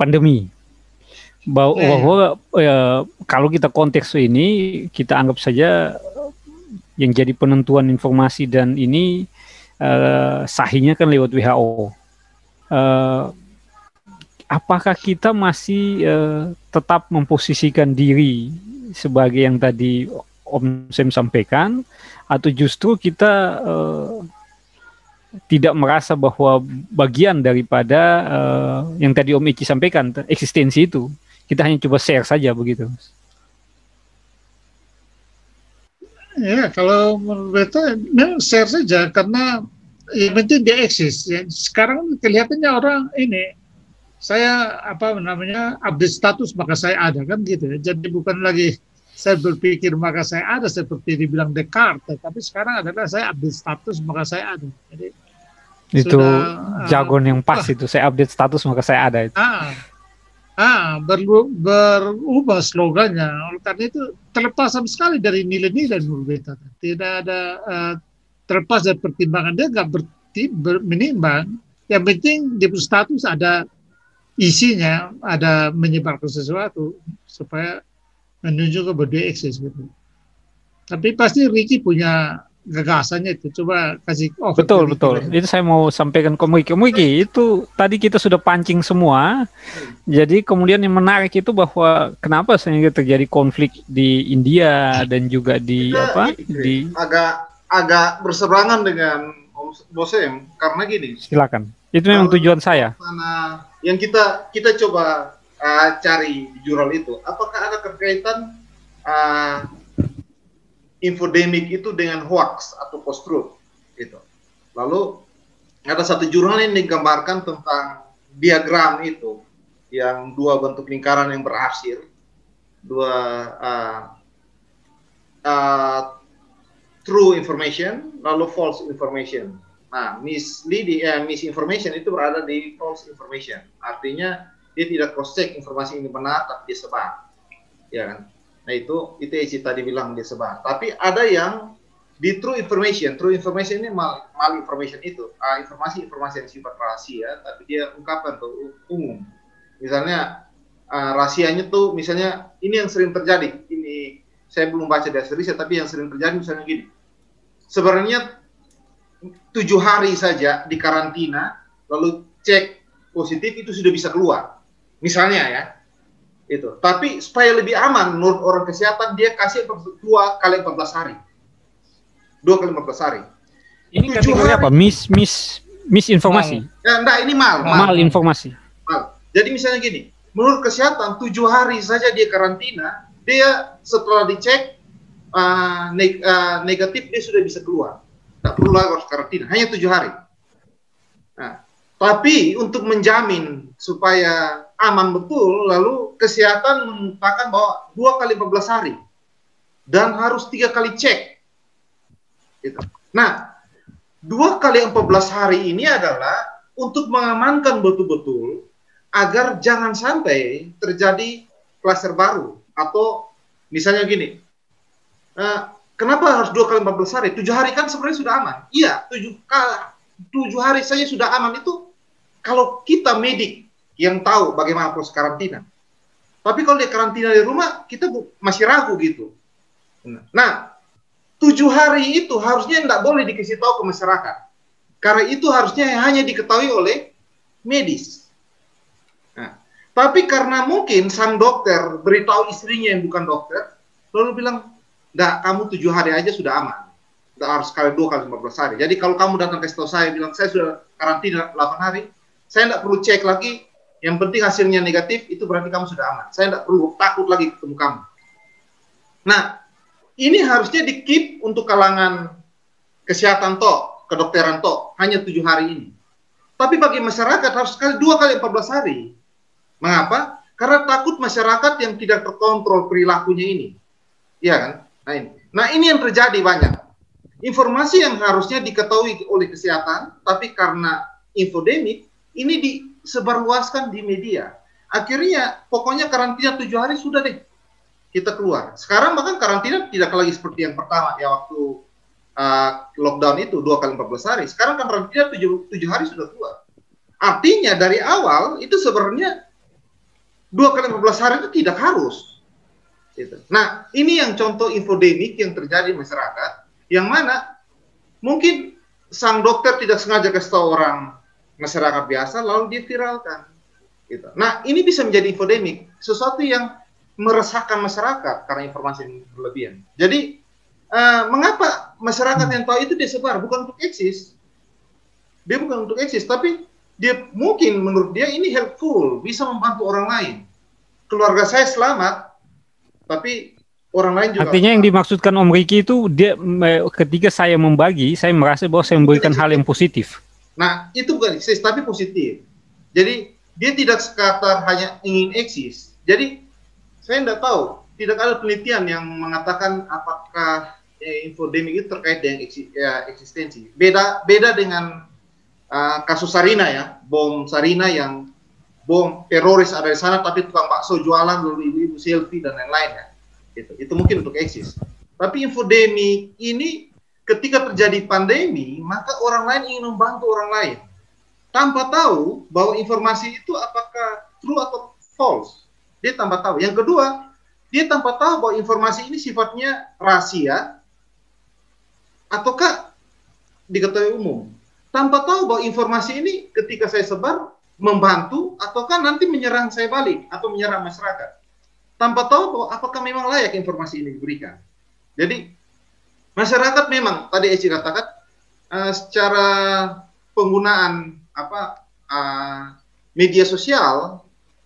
pandemi. Bahwa kalau kita konteks ini kita anggap saja yang jadi penentuan informasi dan ini sahihnya kan lewat WHO. Apakah kita masih tetap memposisikan diri sebagai yang tadi Om Sam sampaikan, atau justru kita tidak merasa bahwa bagian daripada yang tadi Om Eci sampaikan, eksistensi itu, kita hanya coba share saja begitu? Ya, kalau menurut saya memang share saja, karena yang penting dia eksis. Ya. Sekarang kelihatannya orang ini, saya update status maka saya ada kan gitu ya. Jadi bukan lagi saya berpikir maka saya ada seperti dibilang Descartes, tapi sekarang adalah saya update status maka saya ada. Jadi itu jargon yang pas itu, saya update status maka saya ada itu. Berubah slogannya. Oleh karena itu terlepas sama sekali dari nilai-nilai menurut beta. Tidak ada terlepas dari pertimbangan, dia nggak menimbang. Yang penting di status ada isinya, ada menyebarkan sesuatu supaya menunjukkan bahwa dia eksis gitu. Tapi pasti Ricky punya gagasannya itu. Coba kasih betul. Itu saya mau sampaikan ke Miki. Itu tadi kita sudah pancing semua. Jadi kemudian yang menarik itu bahwa kenapa sehingga terjadi konflik di India dan juga di agak berseberangan dengan Om Bosem karena gini. Silakan. Itu memang tujuan saya. Mana yang kita coba cari di jurnal itu, apakah ada keterkaitan infodemik itu dengan hoax atau post-truth gitu. Lalu ada satu jurnal yang digambarkan tentang diagram itu, yang dua bentuk lingkaran yang berarsir, dua true information lalu false information. Nah, misinformation itu berada di false information. Artinya dia tidak cross check informasi ini benar tapi dia sebar. Ya kan? Nah, itu Eci tadi bilang dia sebar. Tapi ada yang di true information. True information ini malinformation itu. Informasi-informasi yang sifat rahasia tapi dia ungkapkan tuh umum. Misalnya rahasianya tuh misalnya ini yang sering terjadi. Ini saya belum baca dari riset tapi yang sering terjadi misalnya gini. Sebenarnya 7 hari saja di karantina, lalu cek positif itu sudah bisa keluar. Misalnya ya, itu. Tapi supaya lebih aman menurut orang kesehatan, dia kasih 2 kali 14 hari. 2 kali 14 hari. Ini kategori apa? Misinformasi? Ya, enggak, ini malinformasi. Jadi misalnya gini, menurut kesehatan 7 hari saja dia karantina, dia setelah dicek negatif dia sudah bisa keluar. Tak perlu lagi harus karantina, hanya 7 hari. Nah, tapi untuk menjamin supaya aman betul, lalu kesehatan mengatakan bahwa 2 kali 14 hari dan harus 3 kali cek. Gitu. Nah, 2 kali 14 hari ini adalah untuk mengamankan betul-betul agar jangan sampai terjadi klaster baru atau misalnya gini. Kenapa harus 2 kali 14 hari? 7 hari kan sebenarnya sudah aman. Iya, 7 hari saja sudah aman itu kalau kita medik yang tahu bagaimana proses karantina. Tapi kalau dia karantina di rumah, kita masih ragu gitu. Nah, 7 hari itu harusnya tidak boleh dikasih tahu ke masyarakat. Karena itu harusnya hanya diketahui oleh medis. Nah, tapi karena mungkin sang dokter beritahu istrinya yang bukan dokter, lalu bilang, enggak, kamu 7 hari aja sudah aman. Enggak harus sekali 2 kali 14 hari. Jadi kalau kamu datang ke tahu saya bilang saya sudah karantina 8 hari, saya enggak perlu cek lagi. Yang penting hasilnya negatif, itu berarti kamu sudah aman. Saya enggak perlu takut lagi ketemu kamu. Nah, ini harusnya di-keep untuk kalangan kesehatan kedokteran hanya 7 hari ini. Tapi bagi masyarakat harus 2 kali 14 hari. Mengapa? Karena takut masyarakat yang tidak terkontrol perilakunya ini. Iya kan? Nah ini yang terjadi banyak. Informasi yang harusnya diketahui oleh kesehatan, tapi karena infodemik, ini disebarluaskan di media. Akhirnya, pokoknya karantina 7 hari sudah deh, kita keluar. Sekarang bahkan karantina tidak lagi seperti yang pertama, ya waktu lockdown itu 2 kali 14 hari. Sekarang kan karantina 7 hari sudah keluar. Artinya dari awal, itu sebenarnya 2 kali 14 hari itu tidak harus. Nah, ini yang contoh infodemik yang terjadi di masyarakat, yang mana mungkin sang dokter tidak sengaja kasih tahu orang masyarakat biasa, lalu dia viralkan. Gitu. Nah, ini bisa menjadi infodemik, sesuatu yang meresahkan masyarakat karena informasi yang berlebihan. Jadi, mengapa masyarakat yang tahu itu dia sebar? Bukan untuk eksis. Dia bukan untuk eksis, tapi dia mungkin menurut dia ini helpful, bisa membantu orang lain. Keluarga saya selamat, tapi orang lain juga. Artinya yang dimaksudkan Om Riki itu dia ketika saya membagi, saya merasa bahwa saya memberikan hal yang positif. Nah, itu bukan eksis tapi positif. Jadi dia tidak sekadar hanya ingin eksis. Jadi saya tidak tahu, tidak ada penelitian yang mengatakan apakah infodemik itu terkait dengan eksistensi. Beda dengan kasus Sarina ya, bom Sarina yang bom teroris ada di sana, tapi tukang bakso jualan, lalu ibu-ibu selfie dan lain-lain ya. Itu mungkin untuk eksis. Tapi infodemik ini ketika terjadi pandemi, maka orang lain ingin membantu orang lain tanpa tahu bahwa informasi itu apakah true atau false. Dia tanpa tahu. Yang kedua, dia tanpa tahu bahwa informasi ini sifatnya rahasia ataukah diketahui umum. Tanpa tahu bahwa informasi ini ketika saya sebar membantu ataukah nanti menyerang saya balik atau menyerang masyarakat. Tanpa tahu bahwa apakah memang layak informasi ini diberikan. Jadi masyarakat memang tadi Eci katakan secara penggunaan media sosial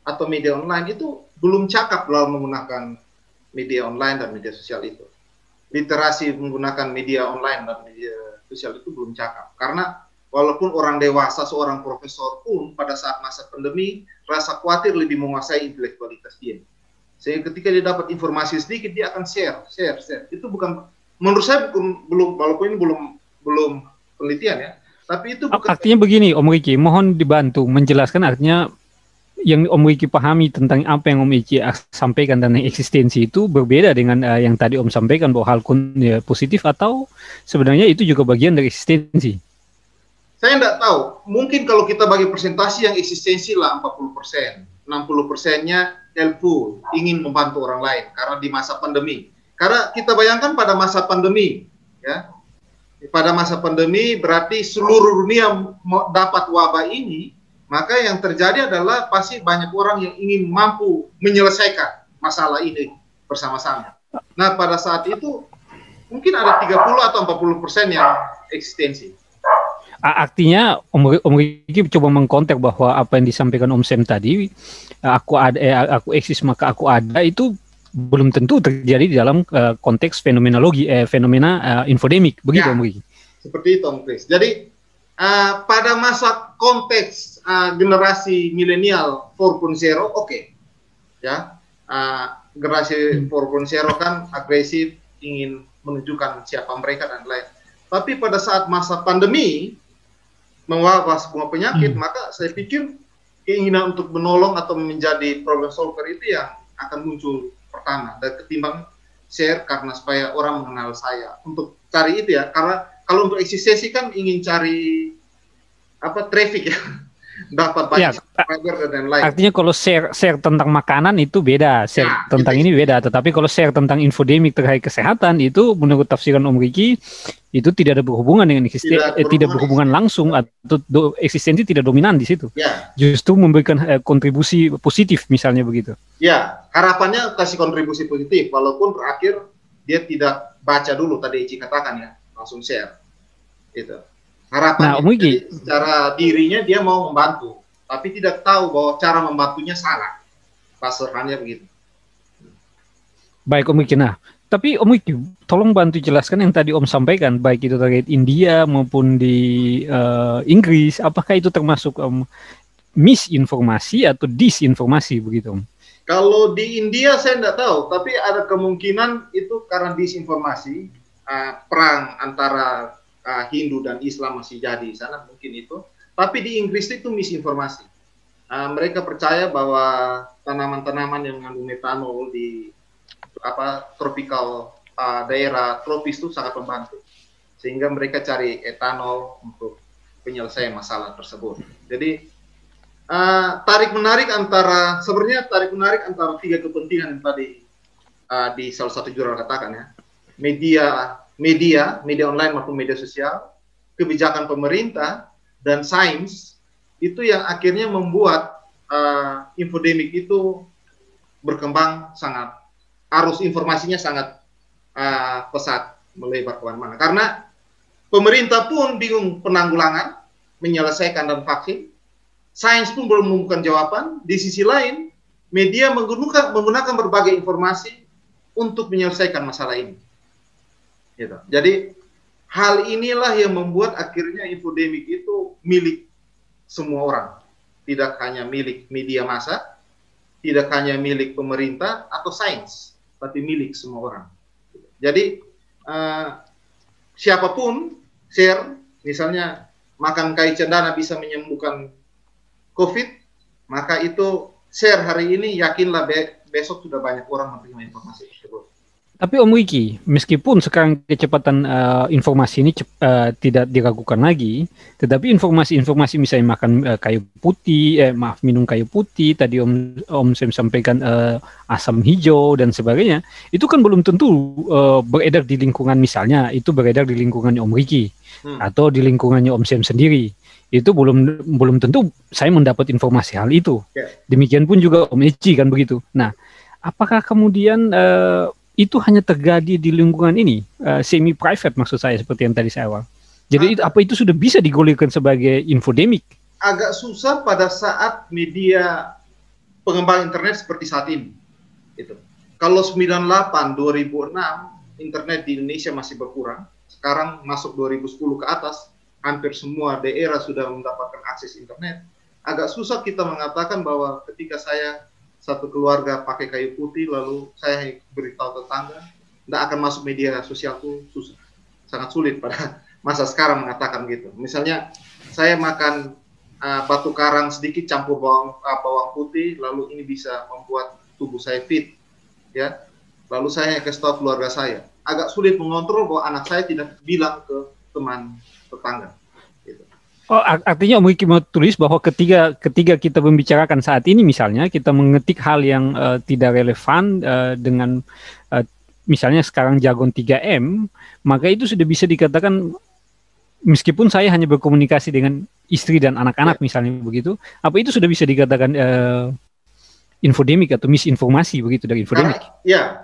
atau media online itu belum cakap dalam menggunakan media online dan media sosial itu. Literasi menggunakan media online dan media sosial itu belum cakap. Karena walaupun orang dewasa, seorang profesor pun pada saat masa pandemi rasa khawatir lebih menguasai intelektualitas dia. Sehingga ketika dia dapat informasi sedikit dia akan share. Itu bukan, menurut saya belum, walaupun ini belum penelitian ya. Tapi itu bukan. Artinya begini, Om Riki, mohon dibantu menjelaskan artinya yang Om Riki pahami tentang apa yang Om Riki sampaikan tentang eksistensi itu berbeda dengan yang tadi Om sampaikan bahwa hal positif, atau sebenarnya itu juga bagian dari eksistensi? Saya tidak tahu. Mungkin kalau kita bagi presentasi yang eksistensi lah 40%, 60%-nya helpful, ingin membantu orang lain karena di masa pandemi. Karena kita bayangkan pada masa pandemi, ya. Pada masa pandemi berarti seluruh dunia dapat wabah ini, maka yang terjadi adalah pasti banyak orang yang ingin mampu menyelesaikan masalah ini bersama-sama. Nah, pada saat itu mungkin ada 30 atau 40% yang eksistensi. Artinya Om Riki coba mengkontek bahwa apa yang disampaikan Om Sam tadi, aku eksis maka aku ada, itu belum tentu terjadi di dalam konteks fenomenologi, fenomena infodemik, begitu ya, Om Riki? Seperti itu Om Chris. Jadi pada masa konteks generasi milenial 4.0, oke. Ya, generasi 4.0 kan agresif, ingin menunjukkan siapa mereka dan lain. Tapi pada saat masa pandemi mewabah semua penyakit, maka saya pikir keinginan untuk menolong atau menjadi problem solver itu yang akan muncul pertama, dan ketimbang share karena supaya orang mengenal saya, untuk cari itu ya. Karena kalau untuk eksistensi kan ingin cari traffic ya, dapat banyak subscriber dan lain. Artinya kalau share tentang makanan itu beda, share tentang ini beda. Tetapi kalau share tentang infodemik terkait kesehatan itu menurut tafsiran Om Riki itu tidak ada berhubungan dengan eksistensi, tidak berhubungan langsung, atau eksistensi tidak dominan di situ. Ya. Justru memberikan kontribusi positif misalnya begitu. Ya, harapannya kasih kontribusi positif, walaupun berakhir dia tidak baca dulu, tadi Ici katakan ya, langsung share. Itu. Harapannya secara dirinya dia mau membantu, tapi tidak tahu bahwa cara membantunya salah. Pasarannya begitu. Baik Om Riki, tapi Om Riki, tolong bantu jelaskan yang tadi Om sampaikan, baik itu terkait India maupun di Inggris, apakah itu termasuk misinformasi atau disinformasi begitu Om? Kalau di India saya tidak tahu, tapi ada kemungkinan itu karena disinformasi, perang antara Hindu dan Islam masih jadi di sana, mungkin itu. Tapi di Inggris itu misinformasi. Mereka percaya bahwa tanaman-tanaman yang mengandung metanol di tropical daerah tropis itu sangat membantu, sehingga mereka cari etanol untuk penyelesaian masalah tersebut. Jadi tarik menarik antara tiga kepentingan yang tadi di salah satu jurnal katakan ya, media online maupun media sosial, kebijakan pemerintah dan sains, itu yang akhirnya membuat infodemik itu berkembang sangat, arus informasinya sangat pesat, melebar kemana-mana. Karena pemerintah pun bingung penanggulangan, menyelesaikan dan vaksin, sains pun belum menemukan jawaban. Di sisi lain, media menggunakan berbagai informasi untuk menyelesaikan masalah ini. Gitu. Jadi hal inilah yang membuat akhirnya infodemik itu milik semua orang, tidak hanya milik media massa, tidak hanya milik pemerintah atau sains, tapi milik semua orang. Jadi siapapun share, misalnya makan kai cendana bisa menyembuhkan COVID, maka itu share hari ini, yakinlah besok sudah banyak orang menerima informasi tersebut. Tapi Om Riki, meskipun sekarang kecepatan informasi ini tidak diragukan lagi, tetapi informasi-informasi misalnya makan kayu putih, minum kayu putih, tadi Om Sam sampaikan asam hijau dan sebagainya, itu kan belum tentu beredar di lingkungan, misalnya itu beredar di lingkungannya Om Riki atau di lingkungannya Om Sam sendiri. Itu belum tentu saya mendapat informasi hal itu. Demikian pun juga Om Eci kan begitu. Nah, apakah kemudian itu hanya terjadi di lingkungan ini, semi private maksud saya, seperti yang tadi saya awal. Jadi apa itu sudah bisa digolongkan sebagai infodemik? agak susah pada saat media pengembang internet seperti saat ini. Itu. Kalau 98, 2006, internet di Indonesia masih berkurang. Sekarang masuk 2010 ke atas, hampir semua daerah sudah mendapatkan akses internet. Agak susah kita mengatakan bahwa ketika saya satu keluarga pakai kayu putih, lalu saya beritahu tetangga, tidak akan masuk media sosial itu susah. Sangat sulit pada masa sekarang mengatakan gitu. Misalnya, saya makan batu karang sedikit campur bawang putih, lalu ini bisa membuat tubuh saya fit, ya. Lalu saya kasih tahu keluarga saya. Agak sulit mengontrol bahwa anak saya tidak bilang ke teman tetangga. Gitu. Oh, artinya Om Wiki mau tulis bahwa ketika kita membicarakan saat ini, misalnya kita mengetik hal yang tidak relevan dengan misalnya sekarang jargon 3M, maka itu sudah bisa dikatakan, meskipun saya hanya berkomunikasi dengan istri dan anak-anak misalnya begitu, apa itu sudah bisa dikatakan infodemik atau misinformasi begitu dari infodemik?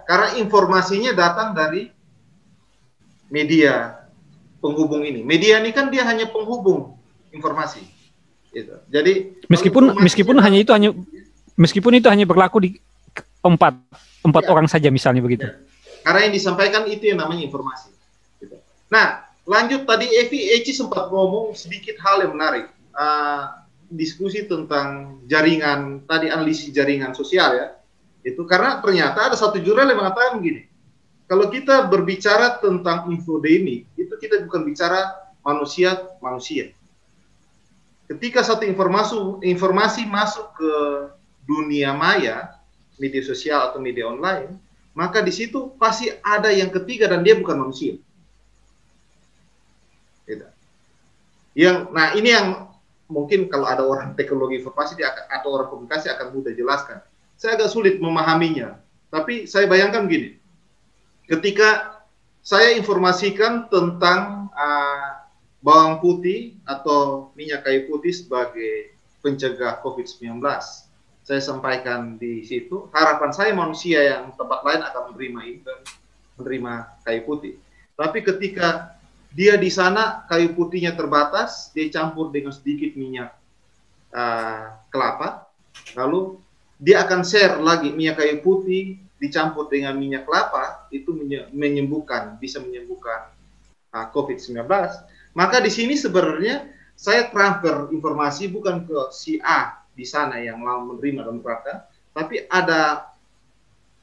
Karena informasinya datang dari media penghubung ini. Media ini kan dia hanya penghubung informasi. Gitu. Jadi meskipun itu hanya berlaku di empat orang saja misalnya begitu. Ya. Karena yang disampaikan itu yang namanya informasi. Gitu. Nah, lanjut tadi Eci sempat ngomong sedikit hal yang menarik. Diskusi tentang jaringan, tadi analisis jaringan sosial ya. Itu karena ternyata ada satu jurnal yang mengatakan begini. Kalau kita berbicara tentang infodemi, itu kita bukan bicara manusia. Ketika satu informasi masuk ke dunia maya, media sosial atau media online, maka di situ pasti ada yang ketiga dan dia bukan manusia. Gitu. Nah ini yang mungkin kalau ada orang teknologi informasi atau orang komunikasi akan mudah jelaskan. Saya agak sulit memahaminya, tapi saya bayangkan gini, ketika saya informasikan tentang bawang putih atau minyak kayu putih sebagai pencegah COVID-19, saya sampaikan di situ, harapan saya manusia yang tempat lain akan menerima itu dan menerima kayu putih. Tapi ketika dia di sana kayu putihnya terbatas, dia campur dengan sedikit minyak kelapa, lalu dia akan share lagi minyak kayu putih dicampur dengan minyak kelapa, itu bisa menyembuhkan COVID-19. Maka di sini sebenarnya saya transfer informasi bukan ke si A di sana yang mau menerima dan menerapkan, tapi ada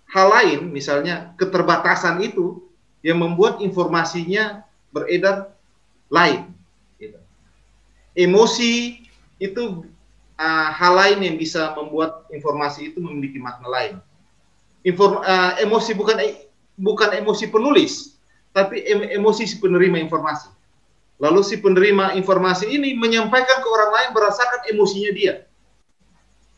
hal lain, misalnya keterbatasan itu yang membuat informasinya beredar lain. Gitu. Emosi itu hal lain yang bisa membuat informasi itu memiliki makna lain. Emosi bukan emosi penulis, tapi emosi si penerima informasi. Lalu si penerima informasi ini menyampaikan ke orang lain berdasarkan emosinya dia.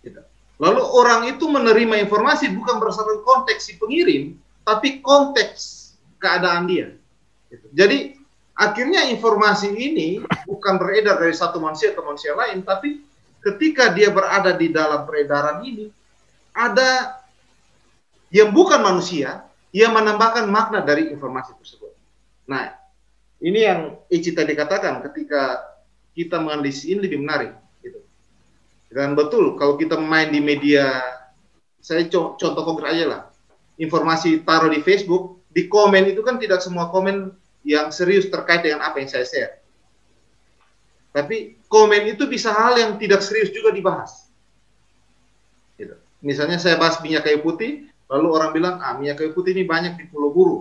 Gitu. Lalu orang itu menerima informasi bukan berdasarkan konteks si pengirim, tapi konteks keadaan dia. Gitu. Jadi akhirnya informasi ini bukan beredar dari satu manusia ke manusia lain, tapi ketika dia berada di dalam peredaran ini, ada yang bukan manusia yang menambahkan makna dari informasi tersebut. Nah, ini yang Eci tadi katakan, ketika kita menganalisis ini lebih menarik. Gitu. Dan betul, kalau kita main di media, saya contoh konkret aja lah, informasi taruh di Facebook, di komen itu kan tidak semua komen yang serius terkait dengan apa yang saya share. Tapi komen itu bisa hal yang tidak serius juga dibahas. Gitu. Misalnya saya bahas minyak kayu putih, lalu orang bilang, minyak kayu putih ini banyak di Pulau Buru.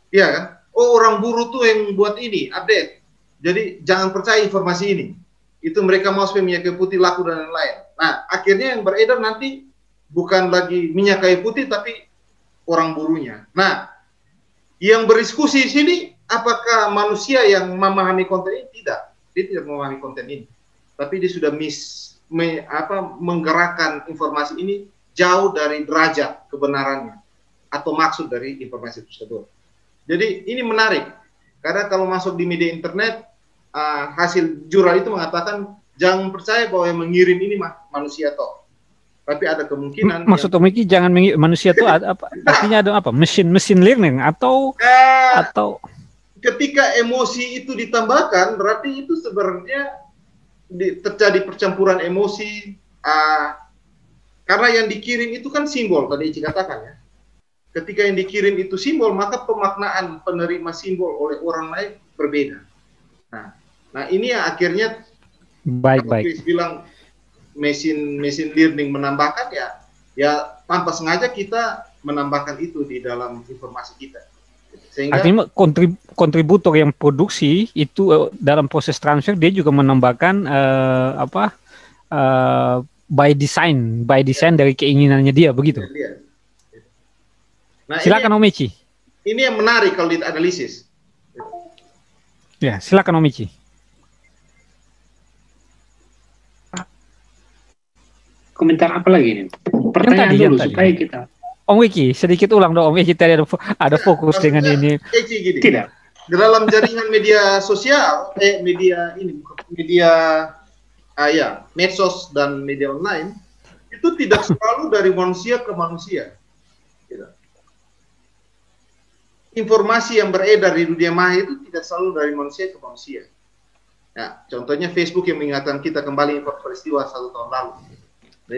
Iya kan? Oh, orang Buru tuh yang buat ini, update. Jadi jangan percaya informasi ini. Itu mereka mau supaya minyak kayu putih laku dan lain-lain. Nah, akhirnya yang beredar nanti bukan lagi minyak kayu putih, tapi orang Burunya. Nah, yang berdiskusi di sini, apakah manusia yang memahami konten ini? Tidak. Dia tidak memahami konten ini. Tapi dia sudah menggerakkan informasi ini jauh dari derajat kebenarannya atau maksud dari informasi tersebut. Jadi ini menarik, karena kalau masuk di media internet, hasil jurnal itu mengatakan jangan percaya bahwa yang mengirim ini manusia toh, tapi ada kemungkinan. Maksud Om Wiki jangan manusia toh apa? Artinya ada apa? Mesin learning atau ketika emosi itu ditambahkan, berarti itu sebenarnya terjadi percampuran emosi, karena yang dikirim itu kan simbol, tadi Ici katakan ya. Ketika yang dikirim itu simbol, maka pemaknaan penerima simbol oleh orang lain berbeda. Nah ini yang akhirnya Chris bilang mesin learning menambahkan ya tanpa sengaja kita menambahkan itu di dalam informasi kita. Sehingga artinya kontributor yang produksi itu dalam proses transfer dia juga menambahkan by design dari keinginannya dia, begitu. Nah, silakan Om Eci. Ini yang menarik kalau dianalisis. Ya, silakan Om Eci. Komentar apa lagi nih? Pertanyaan dulu supaya kita. Om Eci, sedikit ulang dong Om Eci, tadi ada fokus dengan ini. Eci gini. Tidak. Di dalam jaringan media sosial, medsos dan media online itu tidak selalu dari manusia ke manusia. Informasi yang beredar di dunia maya itu tidak selalu dari manusia ke manusia. Nah, contohnya Facebook yang mengingatkan kita kembali peristiwa 1 tahun lalu.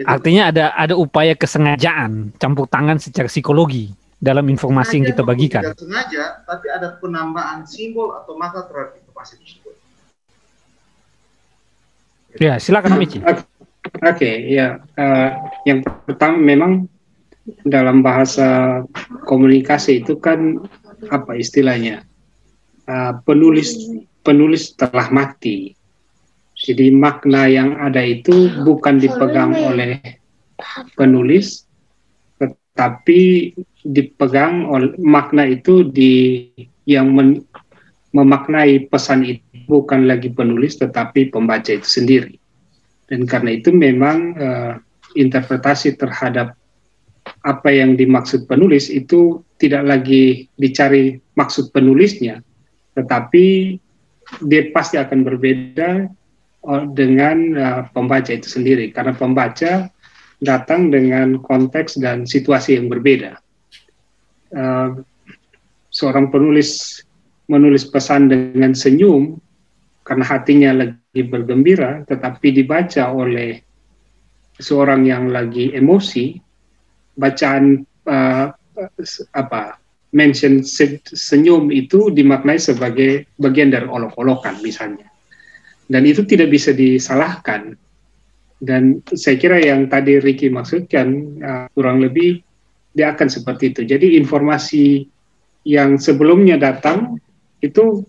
Artinya ada upaya kesengajaan, campur tangan secara psikologi dalam informasi yang kita bagikan. Tidak sengaja, tapi ada penambahan simbol atau makna terhadap informasi tersebut. Ya, silakan Om Eci. Oke, ya. Yang pertama memang dalam bahasa komunikasi itu kan apa istilahnya? Penulis telah mati. Jadi makna yang ada itu bukan dipegang oleh penulis, tetapi dipegang oleh makna itu yang memaknai pesan itu bukan lagi penulis, tetapi pembaca itu sendiri. Dan karena itu memang interpretasi terhadap apa yang dimaksud penulis itu tidak lagi dicari maksud penulisnya, tetapi dia pasti akan berbeda dengan pembaca itu sendiri, karena pembaca datang dengan konteks dan situasi yang berbeda. Seorang penulis menulis pesan dengan senyum karena hatinya lagi bergembira, tetapi dibaca oleh seorang yang lagi emosi, bacaan mention senyum itu dimaknai sebagai bagian dari olok-olokan misalnya. Dan itu tidak bisa disalahkan. Dan saya kira yang tadi Ricky maksudkan kurang lebih dia akan seperti itu. Jadi informasi yang sebelumnya datang itu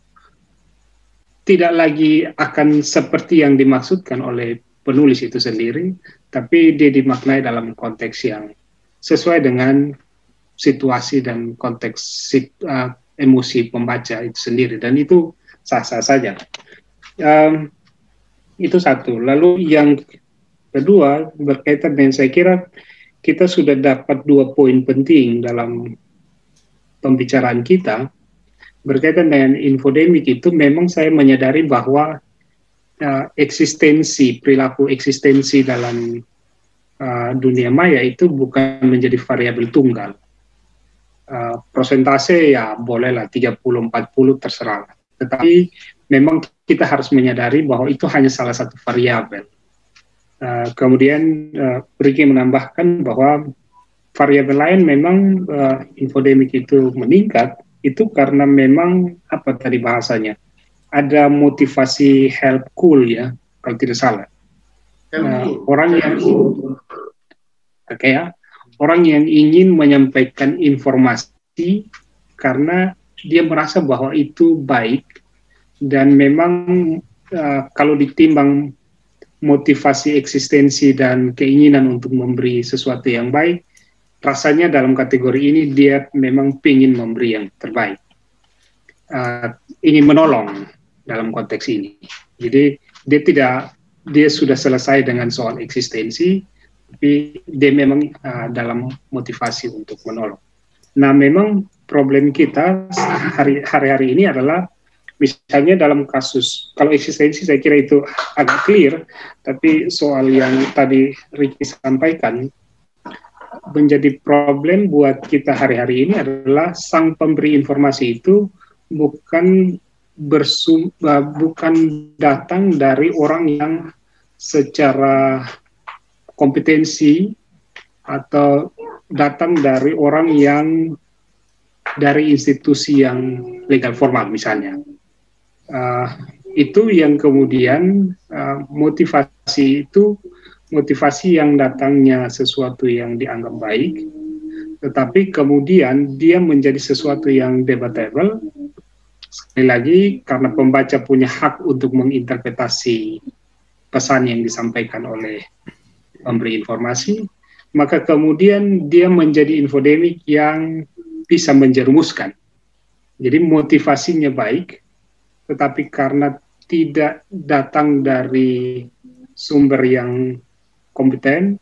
tidak lagi akan seperti yang dimaksudkan oleh penulis itu sendiri, tapi dia dimaknai dalam konteks yang sesuai dengan situasi dan konteks emosi pembaca itu sendiri. Dan itu sah-sah saja. Itu satu. Lalu yang kedua berkaitan dengan, saya kira kita sudah dapat 2 poin penting dalam pembicaraan kita berkaitan dengan infodemik. Itu memang saya menyadari bahwa perilaku eksistensi dalam dunia maya itu bukan menjadi variabel tunggal. Persentase ya bolehlah 30-40 terserah. Tetapi memang kita harus menyadari bahwa itu hanya salah satu variabel. Kemudian Ricky menambahkan bahwa variabel lain memang infodemik itu meningkat, itu karena memang apa tadi bahasanya, ada motivasi help cool ya, kalau tidak salah. Orang yang ingin menyampaikan informasi karena dia merasa bahwa itu baik, dan memang kalau ditimbang motivasi eksistensi dan keinginan untuk memberi sesuatu yang baik, rasanya dalam kategori ini dia memang ingin memberi yang terbaik, ingin menolong dalam konteks ini. Jadi dia sudah selesai dengan soal eksistensi, tapi dia memang dalam motivasi untuk menolong. Nah, memang problem kita hari-hari ini adalah misalnya dalam kasus, kalau eksistensi saya kira itu agak clear, tapi soal yang tadi Ricky sampaikan, menjadi problem buat kita hari-hari ini adalah sang pemberi informasi itu bukan bukan datang dari orang yang secara kompetensi atau datang dari orang yang dari institusi yang legal formal misalnya. Itu yang kemudian motivasi yang datangnya sesuatu yang dianggap baik, tetapi kemudian dia menjadi sesuatu yang debatable. Sekali lagi, karena pembaca punya hak untuk menginterpretasi pesan yang disampaikan oleh pemberi informasi, maka kemudian dia menjadi infodemik yang bisa menjerumuskan. Jadi motivasinya baik, tetapi karena tidak datang dari sumber yang kompeten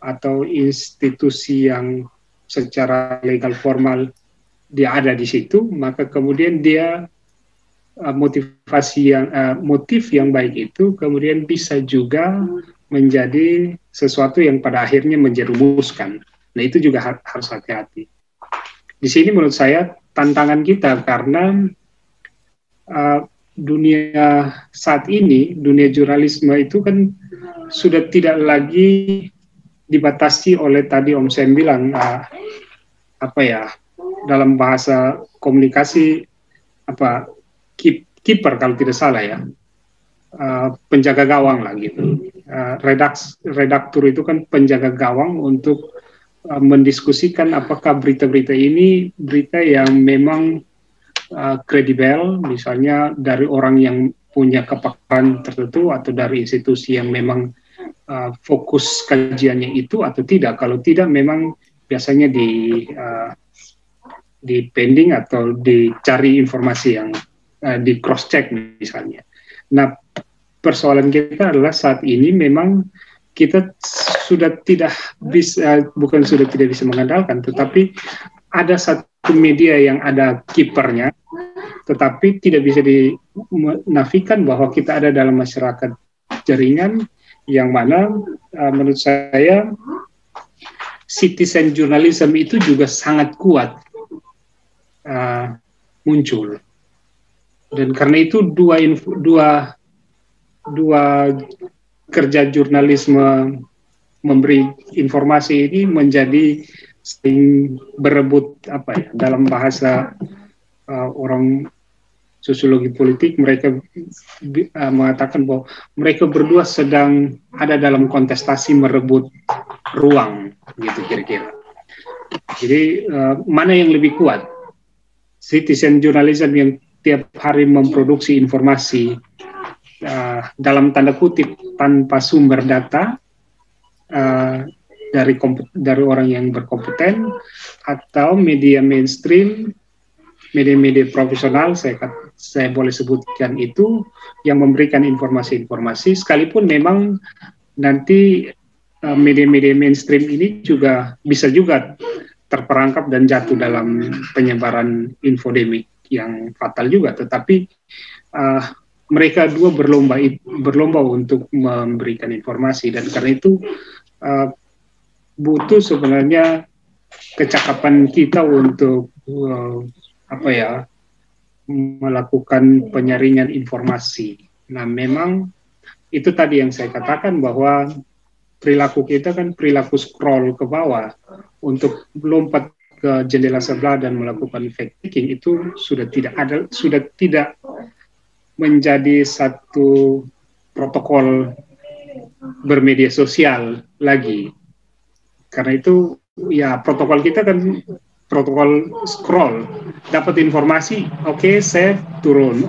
atau institusi yang secara legal formal dia ada di situ, maka kemudian dia motif yang baik itu kemudian bisa juga menjadi sesuatu yang pada akhirnya menjerumuskan. Nah, itu juga harus hati-hati. Di sini menurut saya tantangan kita karena dunia saat ini, dunia jurnalisme itu kan sudah tidak lagi dibatasi oleh tadi Om Sam bilang dalam bahasa komunikasi kiper kalau tidak salah ya, penjaga gawang lah gitu. Redaktur itu kan penjaga gawang untuk mendiskusikan apakah berita-berita ini berita yang memang kredibel, misalnya dari orang yang punya kepakaran tertentu atau dari institusi yang memang fokus kajiannya itu atau tidak. Kalau tidak, memang biasanya di pending atau dicari informasi yang di cross check misalnya. Nah, persoalan kita adalah saat ini memang kita sudah tidak bisa, bukan sudah tidak bisa mengandalkan, tetapi ada satu media yang ada kipernya, tetapi tidak bisa dinafikan bahwa kita ada dalam masyarakat jaringan yang mana menurut saya citizen journalism itu juga sangat kuat muncul. Dan karena itu dua kerja jurnalisme memberi informasi ini menjadi sering berebut dalam bahasa orang sosiologi politik, mereka mengatakan bahwa mereka berdua sedang ada dalam kontestasi merebut ruang, gitu kira-kira. Jadi mana yang lebih kuat? Citizen journalism yang tiap hari memproduksi informasi dalam tanda kutip tanpa sumber data dari orang yang berkompeten, atau media mainstream, media-media profesional, saya boleh sebutkan itu, yang memberikan informasi-informasi, sekalipun memang nanti media-media mainstream ini juga bisa juga terperangkap dan jatuh dalam penyebaran infodemik yang fatal juga, tetapi mereka dua berlomba untuk memberikan informasi, dan karena itu butuh sebenarnya kecakapan kita untuk melakukan penyaringan informasi. Nah, memang itu tadi yang saya katakan bahwa perilaku kita kan perilaku scroll ke bawah untuk lompat ke jendela sebelah dan melakukan fact checking itu sudah tidak menjadi satu protokol bermedia sosial lagi. Karena itu ya protokol kita kan protokol scroll, dapat informasi, oke, save, turun.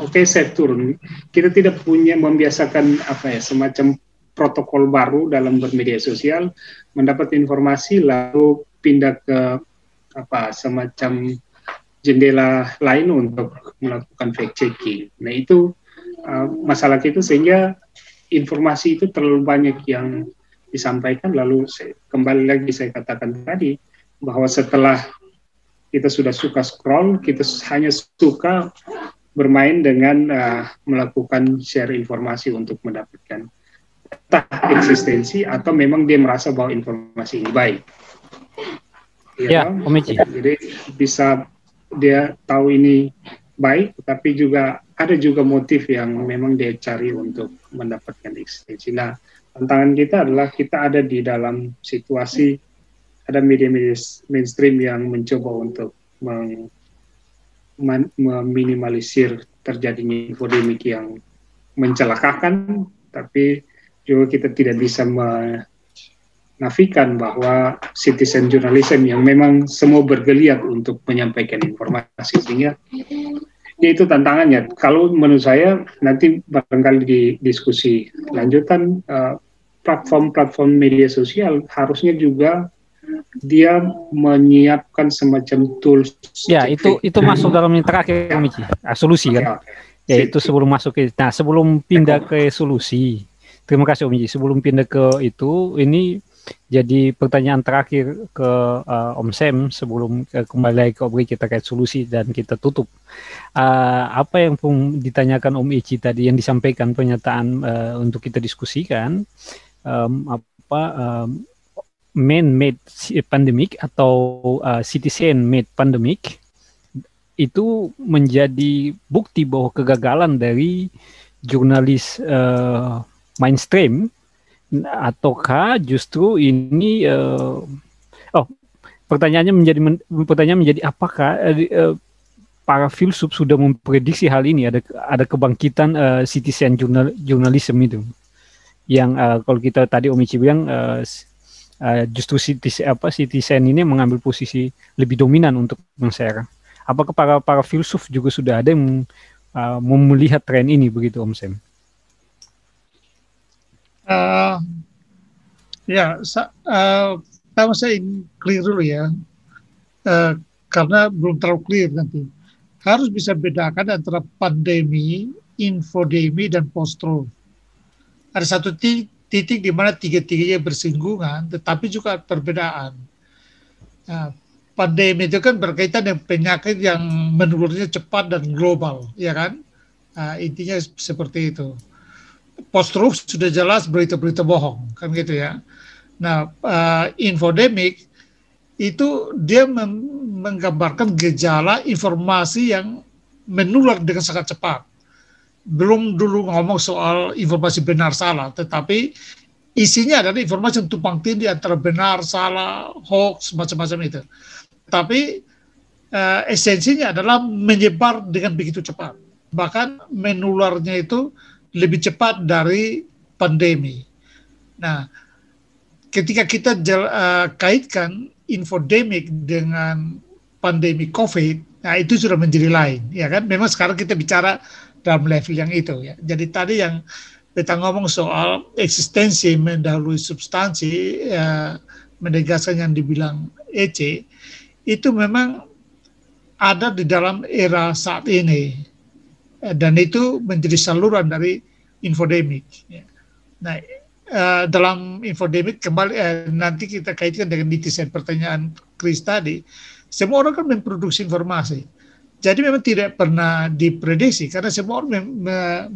Kita tidak punya membiasakan semacam protokol baru dalam bermedia sosial, mendapat informasi lalu pindah ke semacam jendela lain untuk melakukan fact checking. Nah, itu masalah kita, sehingga informasi itu terlalu banyak yang disampaikan, lalu kembali lagi saya katakan tadi bahwa setelah kita sudah suka scroll, kita hanya suka bermain dengan melakukan share informasi untuk mendapatkan entah eksistensi atau memang dia merasa bahwa informasi ini baik. Ya, Om Eci. Jadi bisa dia tahu ini baik, tapi juga ada juga motif yang memang dia cari untuk mendapatkan eksistensi. Nah, tantangan kita adalah kita ada di dalam situasi ada media-media mainstream yang mencoba untuk meminimalisir terjadinya infodemik yang mencelakakan, tapi juga kita tidak bisa menafikan bahwa citizen journalism yang memang semua bergeliat untuk menyampaikan informasi, sehingga ya itu tantangannya. Kalau menurut saya nanti barangkali di diskusi lanjutan platform-platform media sosial harusnya juga dia menyiapkan semacam tools. Ya, itu masuk dalam yang terakhir, Miki. Solusi kan. Ya, itu sebelum masuk ke, nah sebelum pindah ke solusi. Terima kasih Om Miki. Sebelum pindah ke itu, ini jadi pertanyaan terakhir ke Om Sam sebelum kembali lagi ke obrolan kita terkait solusi dan kita tutup. Apa yang pun ditanyakan Om Ici tadi yang disampaikan pernyataan untuk kita diskusikan, man-made pandemic atau citizen-made pandemic itu menjadi bukti bahwa kegagalan dari jurnalis mainstream, ataukah justru ini pertanyaannya menjadi apakah para filsuf sudah memprediksi hal ini, ada kebangkitan citizen journalism itu yang kalau kita tadi Om Ici bilang justru citizen ini mengambil posisi lebih dominan untuk men-share. Apakah para filsuf juga sudah ada yang melihat tren ini begitu Om Sam? Pertama saya ingin clear dulu ya, karena belum terlalu clear nanti. Harus bisa bedakan antara pandemi, infodemi, dan post-truth. Ada satu titik di mana tiga-tiganya bersinggungan, tetapi juga perbedaan. Nah, pandemi itu kan berkaitan dengan penyakit yang menurunnya cepat dan global, ya kan? Intinya seperti itu. Post-truth sudah jelas berita-berita bohong, kan gitu ya. Nah, infodemic itu dia menggambarkan gejala informasi yang menular dengan sangat cepat. Belum dulu ngomong soal informasi benar salah, tetapi isinya adalah informasi yang tumpang tindih antara benar, salah, hoax, macam-macam itu. Tapi esensinya adalah menyebar dengan begitu cepat. Bahkan menularnya itu lebih cepat dari pandemi. Nah, ketika kita kaitkan infodemic dengan pandemi COVID, nah itu sudah menjadi lain, ya kan? Memang sekarang kita bicara dalam level yang itu, ya. Jadi tadi yang kita ngomong soal eksistensi mendahului substansi, menegaskan yang dibilang EC, itu memang ada di dalam era saat ini, dan itu menjadi saluran dari infodemik. Nah, dalam infodemik kembali nanti kita kaitkan dengan netizen pertanyaan Chris tadi, semua orang kan memproduksi informasi. Jadi memang tidak pernah diprediksi karena semua orang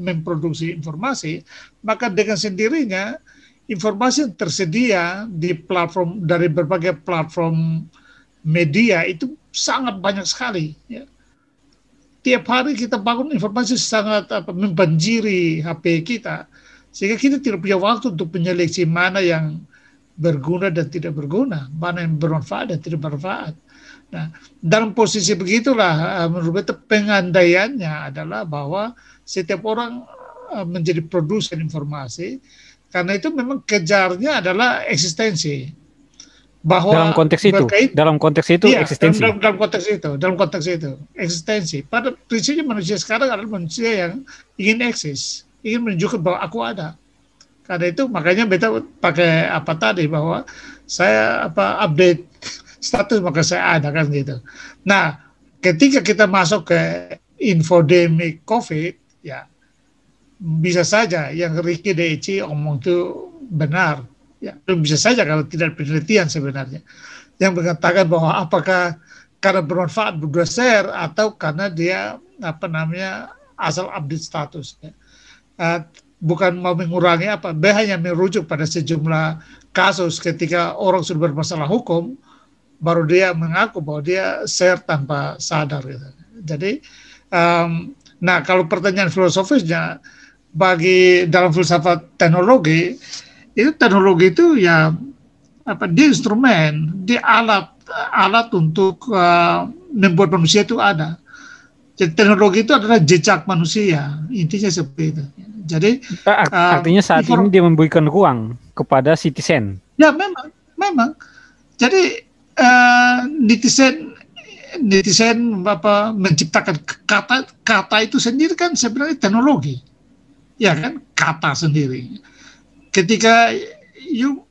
memproduksi informasi, maka dengan sendirinya informasi yang tersedia di platform dari berbagai platform media itu sangat banyak sekali. Ya. Tiap hari kita bangun informasi sangat membanjiri HP kita, sehingga kita tidak punya waktu untuk menyeleksi mana yang berguna dan tidak berguna, mana yang bermanfaat dan tidak bermanfaat. Nah, dalam posisi begitulah menurut saya pengandaiannya adalah bahwa setiap orang menjadi produsen informasi, karena itu memang kejarnya adalah eksistensi. Bahwa dalam konteks itu iya, eksistensi. Dalam konteks itu eksistensi. Pada prinsipnya manusia sekarang adalah manusia yang ingin eksis, ingin menunjukkan bahwa aku ada. Karena itu makanya beta pakai apa tadi bahwa saya update status maka saya ada kan gitu. Nah, ketika kita masuk ke infodemic COVID, ya bisa saja yang Ricky DEC omong itu benar. Ya, bisa saja kalau tidak penelitian sebenarnya yang mengatakan bahwa apakah karena bermanfaat berdasar atau karena dia asal update status. Ya. Bukan mau mengurangi hanya merujuk pada sejumlah kasus ketika orang sudah bermasalah hukum, baru dia mengaku bahwa dia share tanpa sadar gitu. Jadi Nah, kalau pertanyaan filosofisnya, bagi dalam filsafat teknologi itu ya dia instrumen, dia alat untuk membuat manusia itu ada. Jadi teknologi itu adalah jejak manusia, intinya seperti itu. Jadi artinya saat ini dia memberikan ruang kepada citizen. Ya memang. Jadi netizen menciptakan kata itu sendiri kan sebenarnya teknologi, ya kan, kata sendiri. Ketika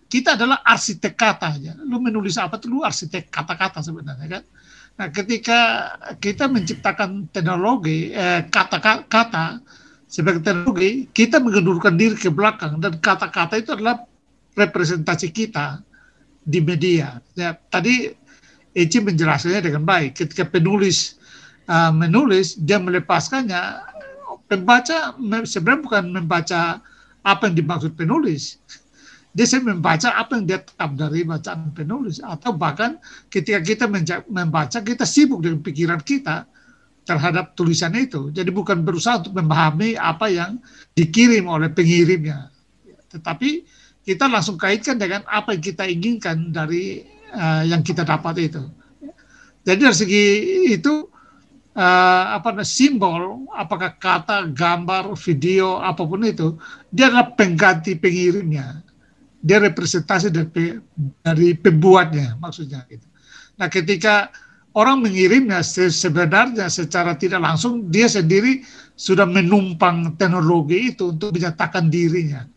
kita adalah arsitek kata aja, lu menulis apa tuh lu arsitek kata-kata sebenarnya kan. Nah, ketika kita menciptakan teknologi kata-kata sebagai teknologi, kita mengendurkan diri ke belakang, dan kata-kata itu adalah representasi kita di media. Ya, tadi Eci menjelaskannya dengan baik. Ketika penulis menulis, dia melepaskannya, pembaca sebenarnya bukan membaca apa yang dimaksud penulis. Dia membaca apa yang dia tangkap dari bacaan penulis. Atau bahkan ketika kita membaca, kita sibuk dengan pikiran kita terhadap tulisan itu. Jadi bukan berusaha untuk memahami apa yang dikirim oleh pengirimnya. Tetapi kita langsung kaitkan dengan apa yang kita inginkan dari yang kita dapat itu. Jadi dari segi itu simbol, apakah kata, gambar, video, apapun itu, dia adalah pengganti pengirimnya. Dia representasi dari pembuatnya, maksudnya gitu. Nah, ketika orang mengirimnya, sebenarnya secara tidak langsung dia sendiri sudah menumpang teknologi itu untuk menyatakan dirinya.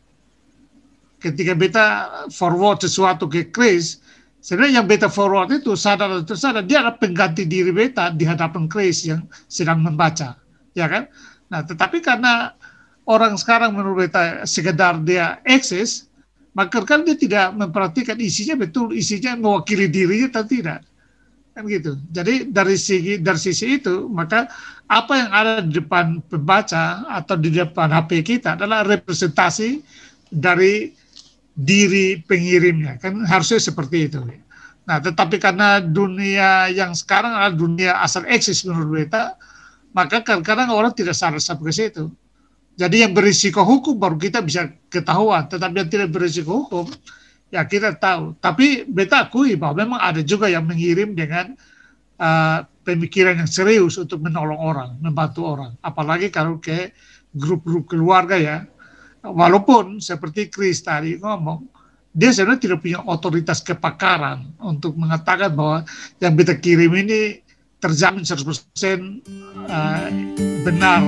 Ketika beta forward sesuatu ke Chris, sebenarnya yang beta forward itu sadar atau tersadar, dia adalah pengganti diri beta di hadapan Chris yang sedang membaca, ya kan? Nah, tetapi karena orang sekarang menurut beta sekedar dia akses, maka kan dia tidak memperhatikan isinya betul, isinya mewakili dirinya atau tidak, kan gitu. Jadi dari sisi itu, maka apa yang ada di depan pembaca atau di depan HP kita adalah representasi dari diri pengirimnya, kan harusnya seperti itu. Nah, tetapi karena dunia yang sekarang adalah dunia asal eksis menurut beta, maka kadang-kadang orang tidak sadar sampai ke situ. Jadi yang berisiko hukum baru kita bisa ketahuan, tetapi yang tidak berisiko hukum ya kita tahu. Tapi beta akui bahwa memang ada juga yang mengirim dengan pemikiran yang serius untuk menolong orang, membantu orang. Apalagi kalau ke grup-grup keluarga ya. Walaupun seperti Chris tadi ngomong, dia sebenarnya tidak punya otoritas kepakaran untuk mengatakan bahwa yang kita kirim ini terjamin 100% benar